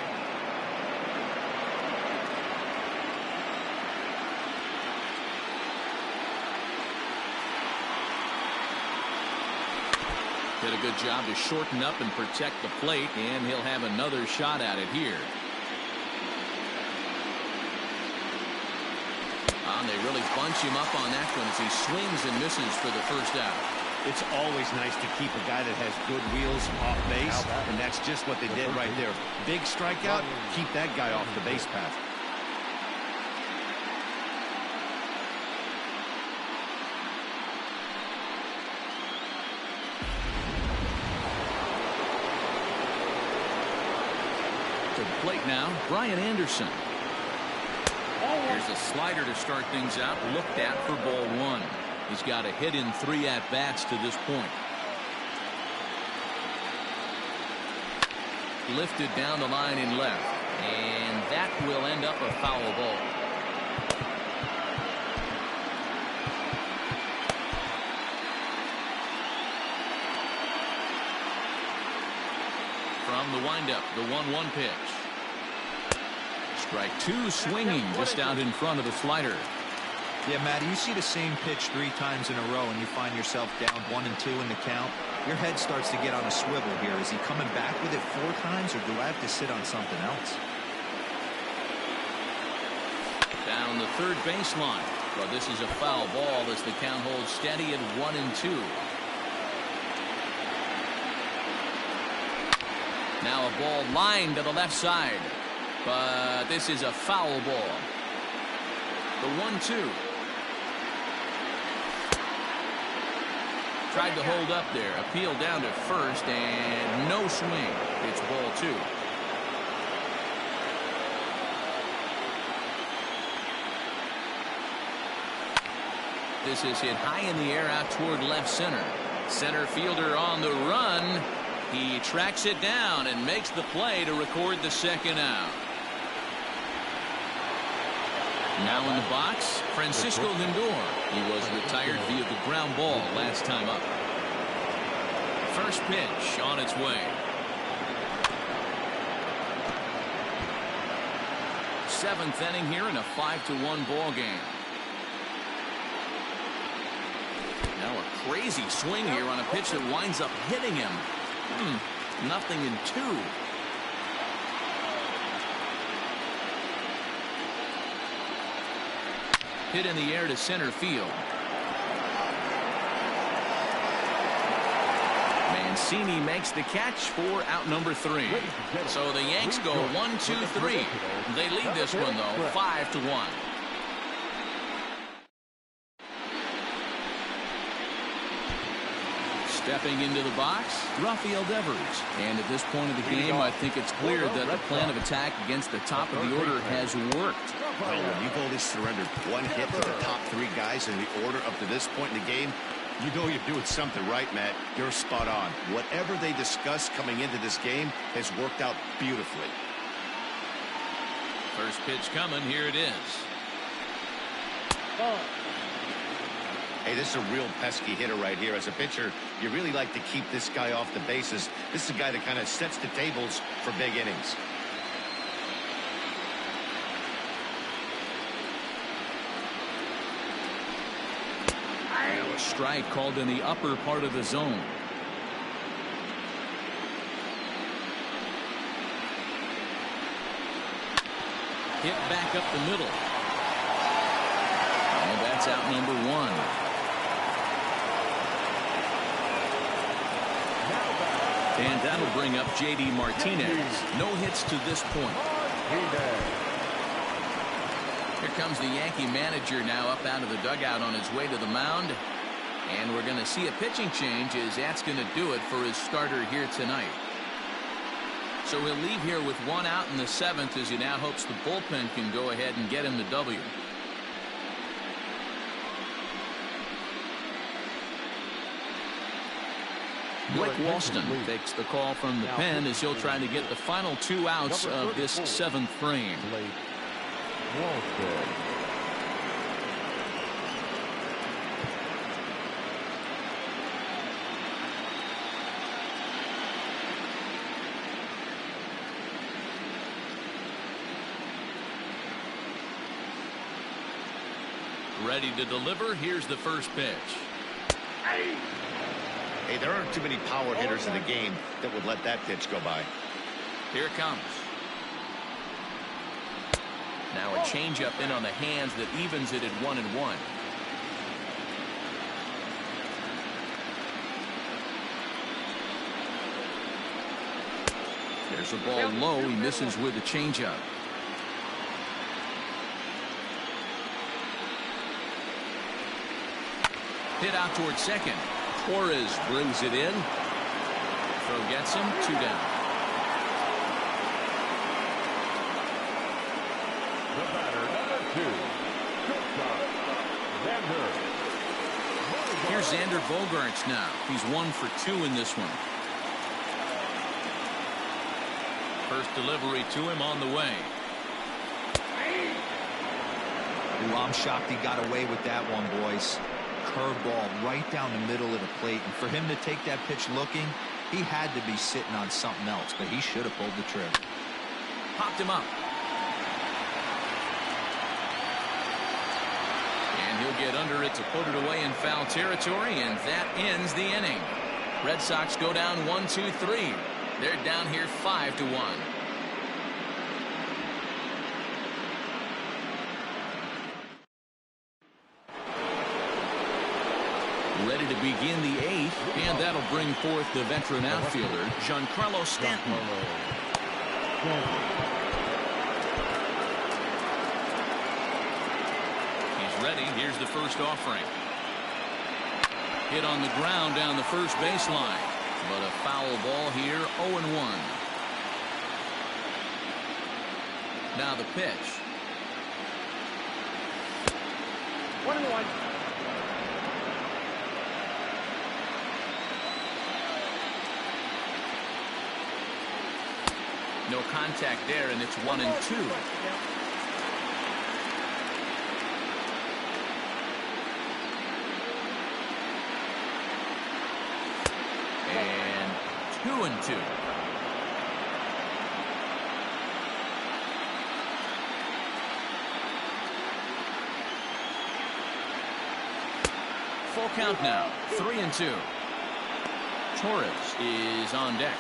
Did a good job to shorten up and protect the plate, and he'll have another shot at it here. And they really bunch him up on that one as he swings and misses for the first out. It's always nice to keep a guy that has good wheels off base, and that's just what they did right there. Big strikeout, keep that guy off the base path. To the plate now, Brian Anderson. Here's a slider to start things out, looked at for ball 1. He's got a hit in 3 at-bats to this point. Lifted down the line in left, and that will end up a foul ball. From the windup, the 1-1 pitch. Strike 2 swinging just out in front of the slider. Yeah, Matty, you see the same pitch 3 times in a row and you find yourself down 1-2 in the count. Your head starts to get on a swivel here. Is he coming back with it 4 times, or do I have to sit on something else? Down the third baseline. Well, this is a foul ball as the count holds steady at 1-2. Now a ball lined to the left side, but this is a foul ball. The 1-2. Tried to hold up there, appeal down to first, and no swing. It's ball 2. This is hit high in the air out toward left center. Center fielder on the run. He tracks it down and makes the play to record the second out. Now in the box, Francisco Lindor. He was retired via the ground ball last time up. First pitch on its way. 7th inning here in a 5-1 ball game. Now a crazy swing here on a pitch that winds up hitting him. Nothing in 2. Hit in the air to center field. Mancini makes the catch for out number 3. So the Yanks go 1-2-3. They lead this one though 5-1. Stepping into the box, Rafael Devers. And at this point of the game, I think it's clear that the plan of attack against the top of the order has worked. Well, when you've only surrendered 1 hit to the top 3 guys in the order up to this point in the game, you know you're doing something right, Matt. You're spot on. Whatever they discussed coming into this game has worked out beautifully. First pitch coming. Here it is. Hey, this is a real pesky hitter right here. As a pitcher, you really like to keep this guy off the bases. This is a guy that kind of sets the tables for big innings. A strike called in the upper part of the zone. Hit back up the middle. And that's out number 1. And that'll bring up J.D. Martinez. No hits to this point. Here comes the Yankee manager now up out of the dugout on his way to the mound. And we're going to see a pitching change as that's going to do it for his starter here tonight. So he'll leave here with one out in the 7th as he now hopes the bullpen can go ahead and get him the W. Blake Walston takes the call from the pen as he'll try to get the final 2 outs of this 7th frame. Blake Walston. Ready to deliver. Here's the first pitch. Hey, there aren't too many power hitters in the game that would let that pitch go by. Here it comes. Now a changeup in on the hands that evens it at 1-1. There's a ball low. He misses with a changeup. Hit out towards second. Torres brings it in. Throw gets him. 2 down. The batter, number 2, Xander. Here's Xander Bogaerts now. He's 1 for 2 in this one. First delivery to him on the way. Ooh, I'm shocked he got away with that one, boys. Curveball right down the middle of the plate, and for him to take that pitch looking, he had to be sitting on something else, but he should have pulled the trigger. Popped him up. And he'll get under it to put it away in foul territory, and that ends the inning. Red Sox go down 1-2-3. They're down here 5-1. Ready to begin the 8th, and that'll bring forth the veteran outfielder, Giancarlo Stanton. He's ready. Here's the first offering. Hit on the ground down the first baseline, but a foul ball here, 0-1. Now the pitch. 1-1. No contact there, and it's 1-2. And 2-2. Full count now, 3-2. Torres is on deck.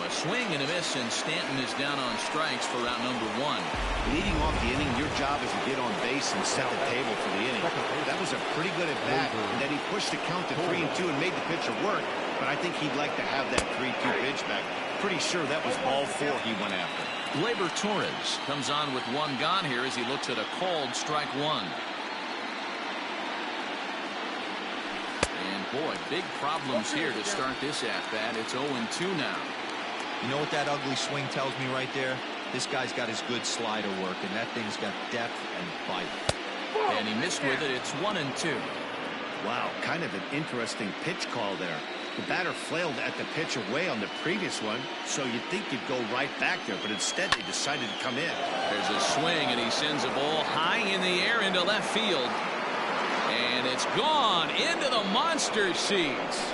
Swing and a miss, and Stanton is down on strikes for round number 1. Leading off the inning, your job is to get on base and set the table for the inning. That was a pretty good at bat, and then he pushed the count to 3-2 and made the pitcher work, but I think he'd like to have that 3-2 pitch back. Pretty sure that was all 4 he went after. Gleyber Torres comes on with 1 gone here as he looks at a called strike 1. And boy, big problems here to start this at-bat. It's 0-2 now. You know what that ugly swing tells me right there? This guy's got his good slider work, and that thing's got depth and bite. And he missed with it. It's 1-2. Wow, kind of an interesting pitch call there. The batter flailed at the pitch away on the previous one, so you'd think you'd go right back there, but instead they decided to come in. There's a swing, and he sends a ball high in the air into left field. And it's gone into the monster seats.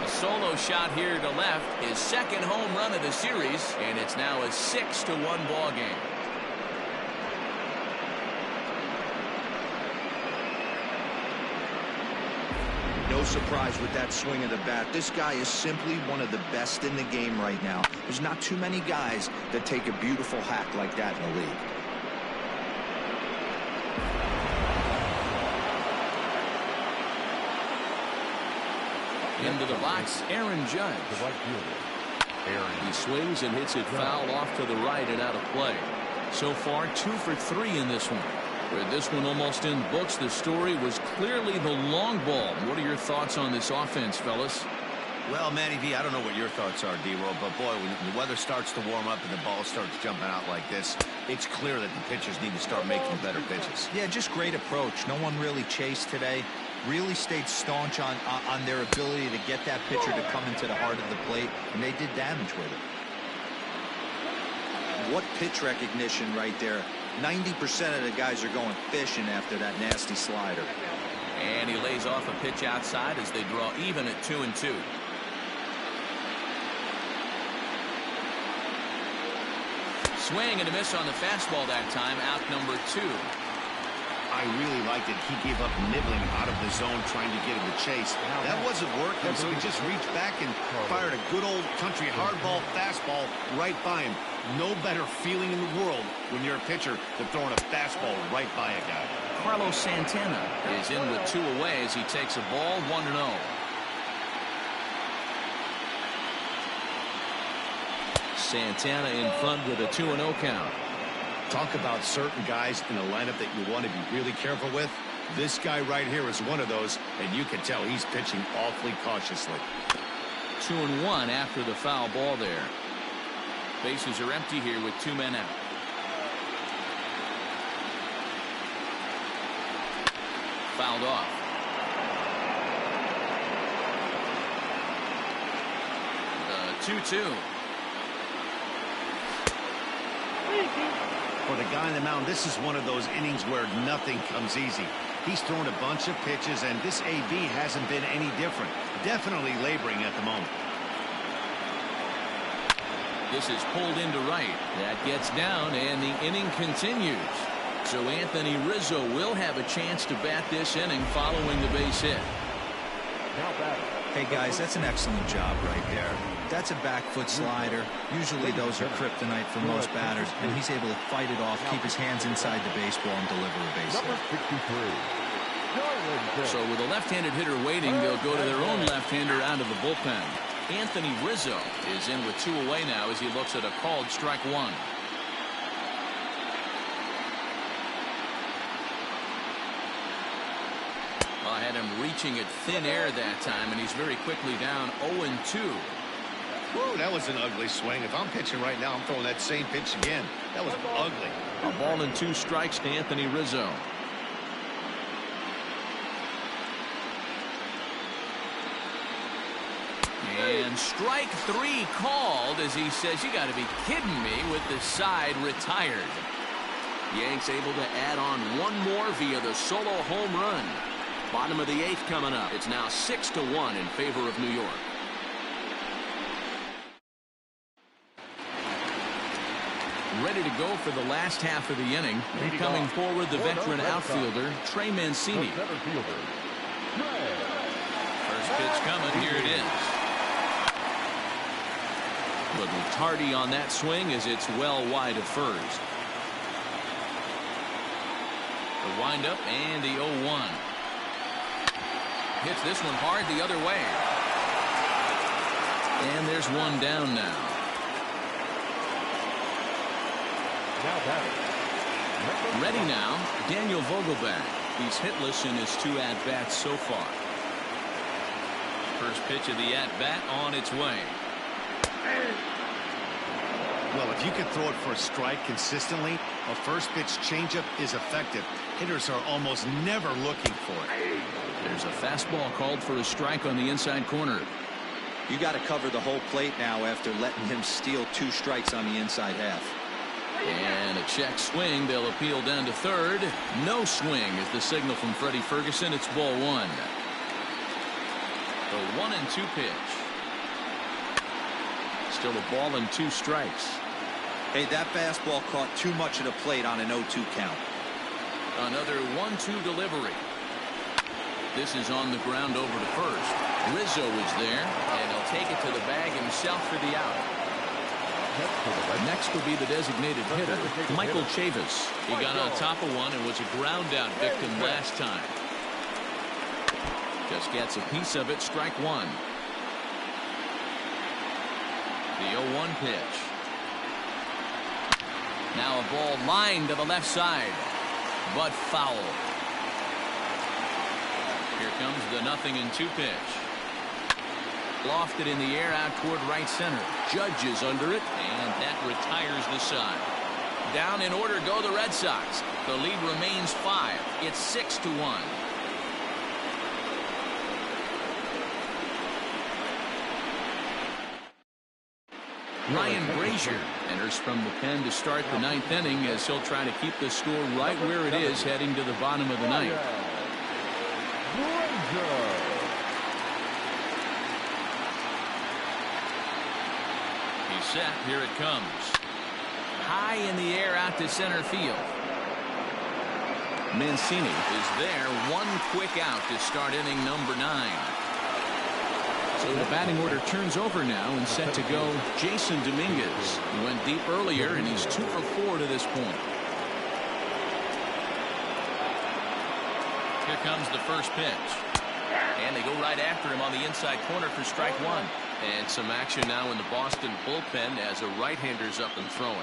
Solo shot here to left, his second home run of the series, and it's now a 6-1 ball game. No surprise with that swing of the bat. This guy is simply one of the best in the game right now. There's not too many guys that take a beautiful hack like that in the league. Into the box, Aaron Judge. He swings and hits it foul off to the right and out of play. So far, 2 for 3 in this one. With this one almost in the books, the story was clearly the long ball. What are your thoughts on this offense, fellas? Well, Matty V, I don't know what your thoughts are, D-Roll, but boy, when the weather starts to warm up and the ball starts jumping out like this, it's clear that the pitchers need to start making better pitches. Yeah, just great approach. No one really chased today. Really stayed staunch on their ability to get that pitcher to come into the heart of the plate, and they did damage with it. What pitch recognition right there. 90% of the guys are going fishing after that nasty slider. And he lays off a pitch outside as they draw even at 2-2. Swing and a miss on the fastball that time, out number 2. I really liked it. He gave up nibbling out of the zone trying to get him to chase. That wasn't working, so he just reached back and fired a good old country hardball fastball right by him. No better feeling in the world when you're a pitcher than throwing a fastball right by a guy. Carlos Santana is in with 2 away as he takes a ball 1-0. Santana in front with a 2-0 count. Talk about certain guys in the lineup that you want to be really careful with. This guy right here is one of those, and you can tell he's pitching awfully cautiously. 2-1 after the foul ball there. Bases are empty here with 2 men out. Fouled off. The 2-2. For the guy on the mound, this is one of those innings where nothing comes easy. He's thrown a bunch of pitches, and this AB hasn't been any different. Definitely laboring at the moment. This is pulled into right. That gets down, and the inning continues. So Anthony Rizzo will have a chance to bat this inning following the base hit. Hey, guys, that's an excellent job right there. That's a back foot slider. Usually those are kryptonite for most batters, and he's able to fight it off, keep his hands inside the baseball, and deliver a base hit. So with a left-handed hitter waiting, they'll go to their own left-hander out of the bullpen. Anthony Rizzo is in with 2 away now as he looks at a called strike 1. I had him reaching at thin air that time, and he's very quickly down 0-2. Whoa, that was an ugly swing. If I'm pitching right now, I'm throwing that same pitch again. That was ugly. A ball and 2 strikes to Anthony Rizzo. And strike 3 called as he says, you got to be kidding me, with the side retired. Yanks able to add on 1 more via the solo home run. Bottom of the 8th coming up. It's now 6-1 in favor of New York. Ready to go for the last half of the inning. Coming forward, the veteran outfielder, Trey Mancini. First pitch coming. Here it is. Little tardy on that swing as it's well wide of first. The windup and the 0-1. Hits this one hard the other way. And there's one down now. Ready now, Daniel Vogelbach. He's hitless in his 2 at-bats so far. First pitch of the at-bat on its way. Well, if you can throw it for a strike consistently, a first pitch changeup is effective. Hitters are almost never looking for it. There's a fastball called for a strike on the inside corner. You got to cover the whole plate now after letting him steal 2 strikes on the inside half. And a check swing. They'll appeal down to third. No swing is the signal from Freddie Ferguson. It's ball 1. The 1-2 pitch. Still a ball and 2 strikes. Hey, that fastball caught too much of the plate on an 0-2 count. Another 1-2 delivery. This is on the ground over to first. Rizzo is there, and he'll take it to the bag himself for the out. Next will be the designated hitter, Michael Chavis. He got on top of one and was a ground out victim last time. Just gets a piece of it, strike 1. The 0-1 pitch. Now a ball lined to the left side, but foul. Here comes the 0-2 pitch. Lofted in the air out toward right center. Judge is under it, and that retires the side. Down in order go the Red Sox. The lead remains 5. It's 6-1. Ryan Brazier enters from the pen to start the 9th inning as he'll try to keep the score right where it is heading to the bottom of the 9th. He's set. Here it comes. High in the air out to center field. Mancini is there. One quick out to start inning number 9. So the batting order turns over now and set to go Jason Dominguez. He went deep earlier and he's 2 for 4 to this point. Here comes the first pitch. And they go right after him on the inside corner for strike 1. And some action now in the Boston bullpen as a right-hander's up and throwing.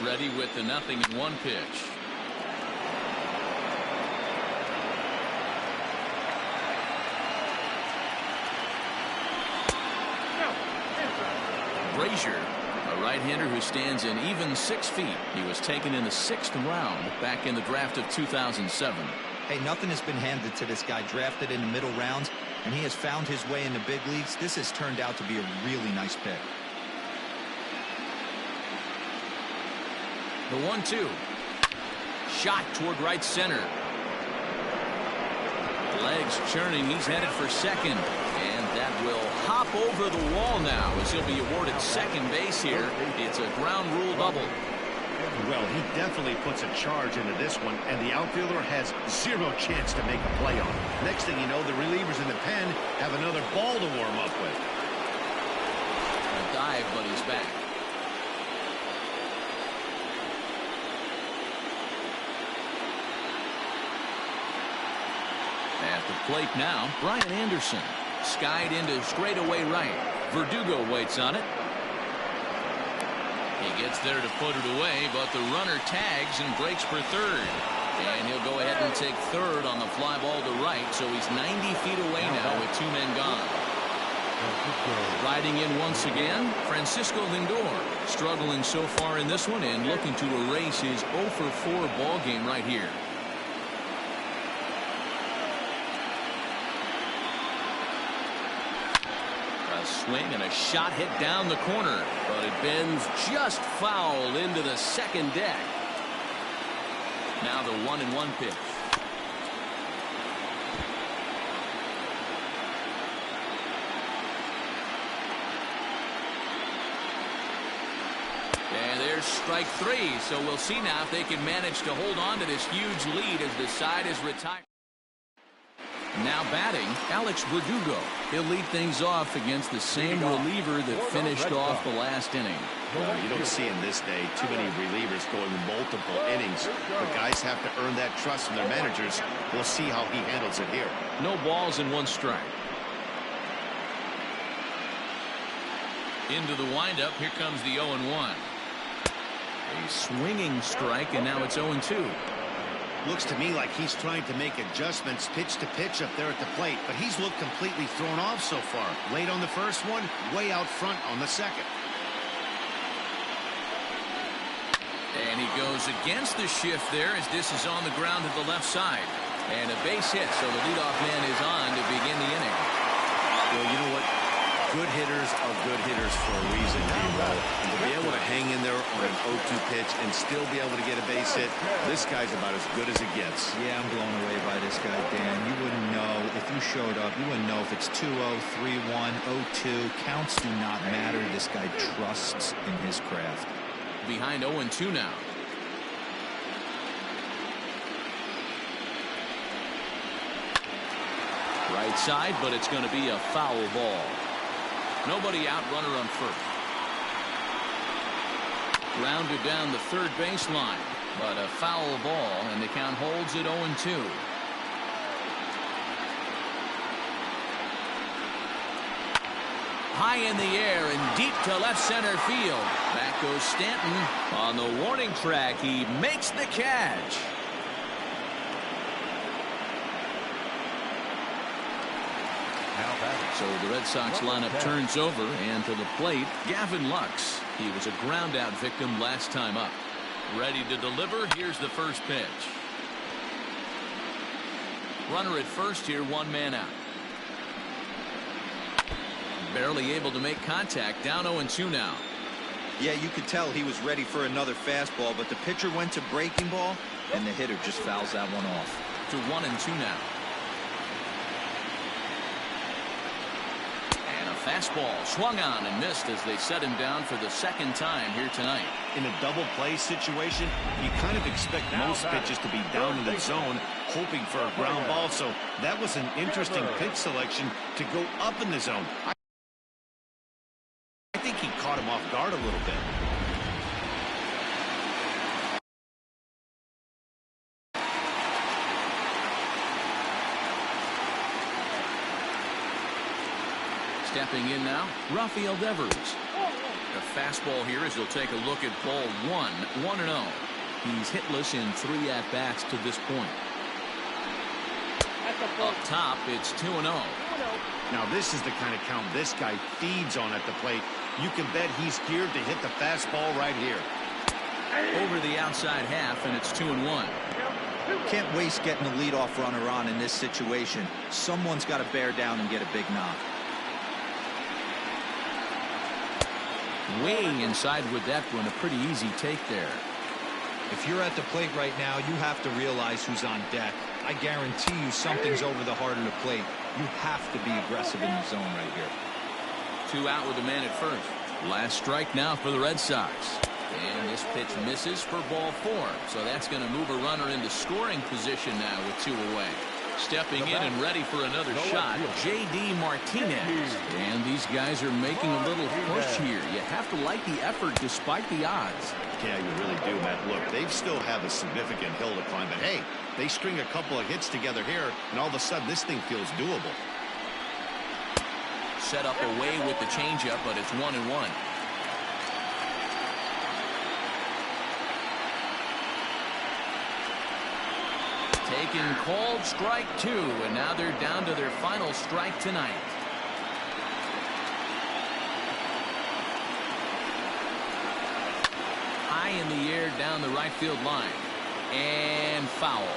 Ready with the 0-1 pitch. Brazier, a right-hander who stands in even 6 feet. He was taken in the 6th round back in the draft of 2007. Hey, nothing has been handed to this guy. Drafted in the middle rounds, and he has found his way in the big leagues. This has turned out to be a really nice pick. The 1-2. Shot toward right center. Legs churning. He's headed for second. And that will hop over the wall now as he'll be awarded second base here. It's a ground rule double. Well, he definitely puts a charge into this one, and the outfielder has zero chance to make a play on. Next thing you know, the relievers in the pen have another ball to warm up with. A dive, but he's back. At the plate now, Brian Anderson. Skied into straightaway right. Verdugo waits on it. He gets there to put it away, but the runner tags and breaks for third. And he'll go ahead and take third on the fly ball to right, so he's 90 feet away now with 2 men gone. Riding in once again, Francisco Lindor. Struggling so far in this one and looking to erase his 0 for 4 ball game right here. Swing and a shot hit down the corner, but it bends just foul into the second deck. Now the 1-1 pitch. And there's strike 3, so we'll see now if they can manage to hold on to this huge lead as the side is retired. Now batting, Alex Verdugo. He'll lead things off against the same reliever that finished off the last inning. You don't see in this day too many relievers going multiple innings, but guys have to earn that trust from their managers. We'll see how he handles it here. No balls and 1 strike. Into the windup, here comes the 0-1. A swinging strike, and now it's 0-2. Looks to me like he's trying to make adjustments pitch to pitch up there at the plate, but he's looked completely thrown off so far. Late on the first one, way out front on the second. And he goes against the shift there as this is on the ground to the left side. And a base hit, so the leadoff man is on to begin the inning. Well, you know what? Good hitters are good hitters for a reason, D-Roll. And to be able to hang in there on an 0-2 pitch and still be able to get a base hit, this guy's about as good as it gets. Yeah, I'm blown away by this guy, Dan. You wouldn't know if you showed up. You wouldn't know if it's 2-0, 3-1, 0-2. Counts do not matter. This guy trusts in his craft. Behind 0-2 now. Right side, but it's going to be a foul ball. Nobody out, runner on first. Rounded down the third baseline. But a foul ball, and the count holds at 0-2. High in the air and deep to left center field. Back goes Stanton. On the warning track, he makes the catch. So the Red Sox lineup turns over, and to the plate, Gavin Lux. He was a ground-out victim last time up. Ready to deliver. Here's the first pitch. Runner at first here, one man out. Barely able to make contact. Down 0-2 now. Yeah, you could tell he was ready for another fastball, but the pitcher went to breaking ball, and the hitter just fouls that one off. To 1-2 now. And a fastball swung on and missed as they set him down for the second time here tonight. In a double play situation, you kind of expect most pitches to be down in the zone, hoping for a ground ball. So that was an interesting pitch selection to go up in the zone. I think he caught him off guard a little bit. Stepping in now, Rafael Devers. A fastball here as he'll take a look at ball 1-0. He's hitless in 3 at-bats to this point. Up top, it's 2-0. Now this is the kind of count this guy feeds on at the plate. You can bet he's geared to hit the fastball right here. Over the outside half, and it's 2-1. Can't waste getting a leadoff runner on in this situation. Someone's got to bear down and get a big knock. Way inside with that one, a pretty easy take there. If you're at the plate right now, you have to realize who's on deck. I guarantee you something's over the heart of the plate. You have to be aggressive in the zone right here. 2 out with a man at first. Last strike now for the Red Sox. And this pitch misses for ball 4. So that's going to move a runner into scoring position now with 2 away. Stepping in and ready for another shot, J.D. Martinez. And these guys are making a little push here. You have to like the effort despite the odds. Yeah, you really do, Matt. Look, they still have a significant hill to climb, but hey, they string a couple of hits together here, and all of a sudden this thing feels doable. Set up away with the changeup, but it's 1-1. Taken called strike 2, and now they're down to their final strike tonight. High in the air down the right field line. And foul.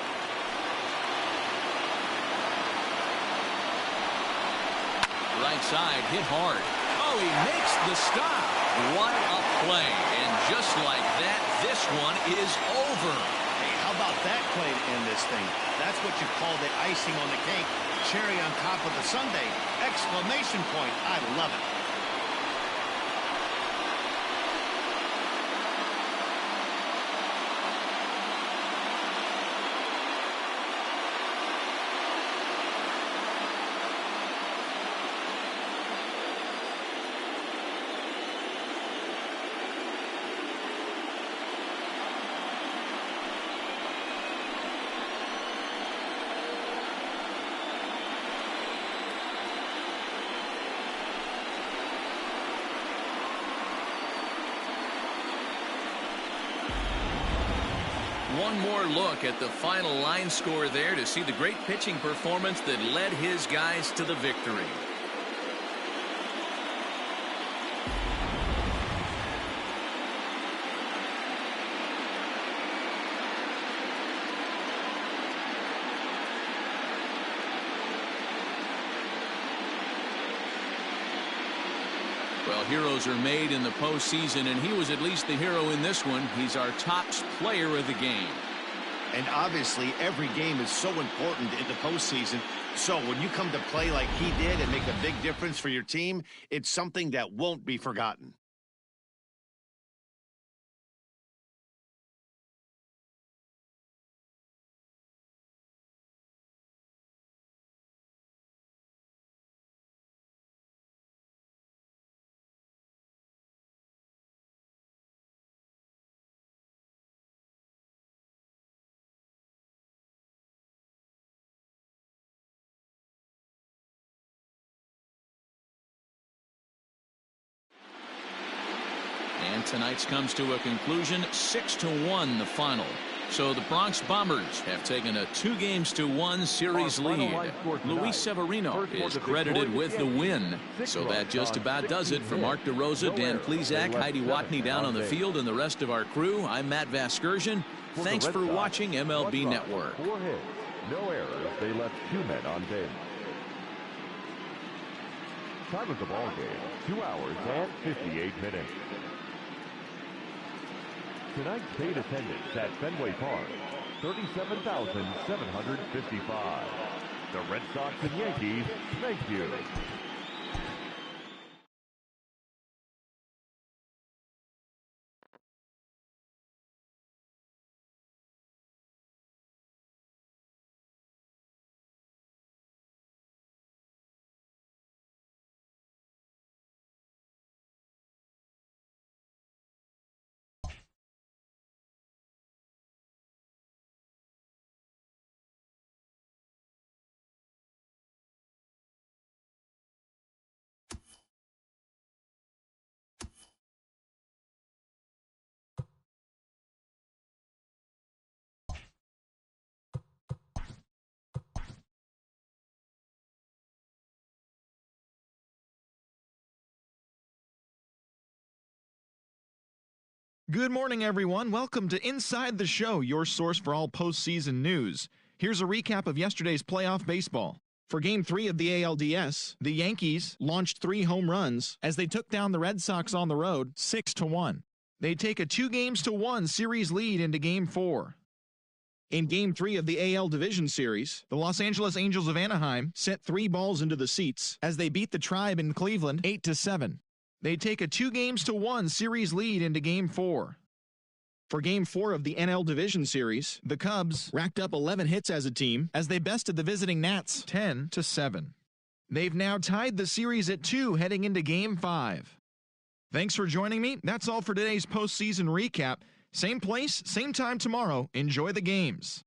Right side hit hard. Oh, he makes the stop. What a play. And just like that, this one is over. Hey, how about that play to end this thing? That's what you call the icing on the cake. Cherry on top of the sundae. Exclamation point. I love it. One more look at the final line score there to see the great pitching performance that led his guys to the victory. Well, heroes are made in the postseason, and he was at least the hero in this one. He's our top player of the game. And obviously, every game is so important in the postseason. So when you come to play like he did and make a big difference for your team, it's something that won't be forgotten. And tonight's comes to a conclusion, 6-1 the final. So the Bronx Bombers have taken a 2-1 series lead. Luis Severino is credited with the win. So that just about does it. For Mark DeRosa, Dan Plesac, Heidi Watney down on the field, and the rest of our crew, I'm Matt Vasgersian. Thanks for watching MLB Network. 4 hits, no errors. They left 2 men on base. Time of the ball game, 2 hours and 58 minutes. Tonight's paid attendance at Fenway Park, 37,755. The Red Sox and Yankees, thank you. Good morning, everyone. Welcome to Inside the Show, your source for all postseason news. Here's a recap of yesterday's playoff baseball. For Game 3 of the ALDS, the Yankees launched 3 home runs as they took down the Red Sox on the road 6-1. They take a 2-1 series lead into Game 4. In Game 3 of the AL Division Series, the Los Angeles Angels of Anaheim sent 3 balls into the seats as they beat the Tribe in Cleveland 8-7. They take a 2-1 series lead into Game 4. For Game 4 of the NL Division Series, the Cubs racked up 11 hits as a team as they bested the visiting Nats 10-7. They've now tied the series at 2 heading into Game 5. Thanks for joining me. That's all for today's postseason recap. Same place, same time tomorrow. Enjoy the games.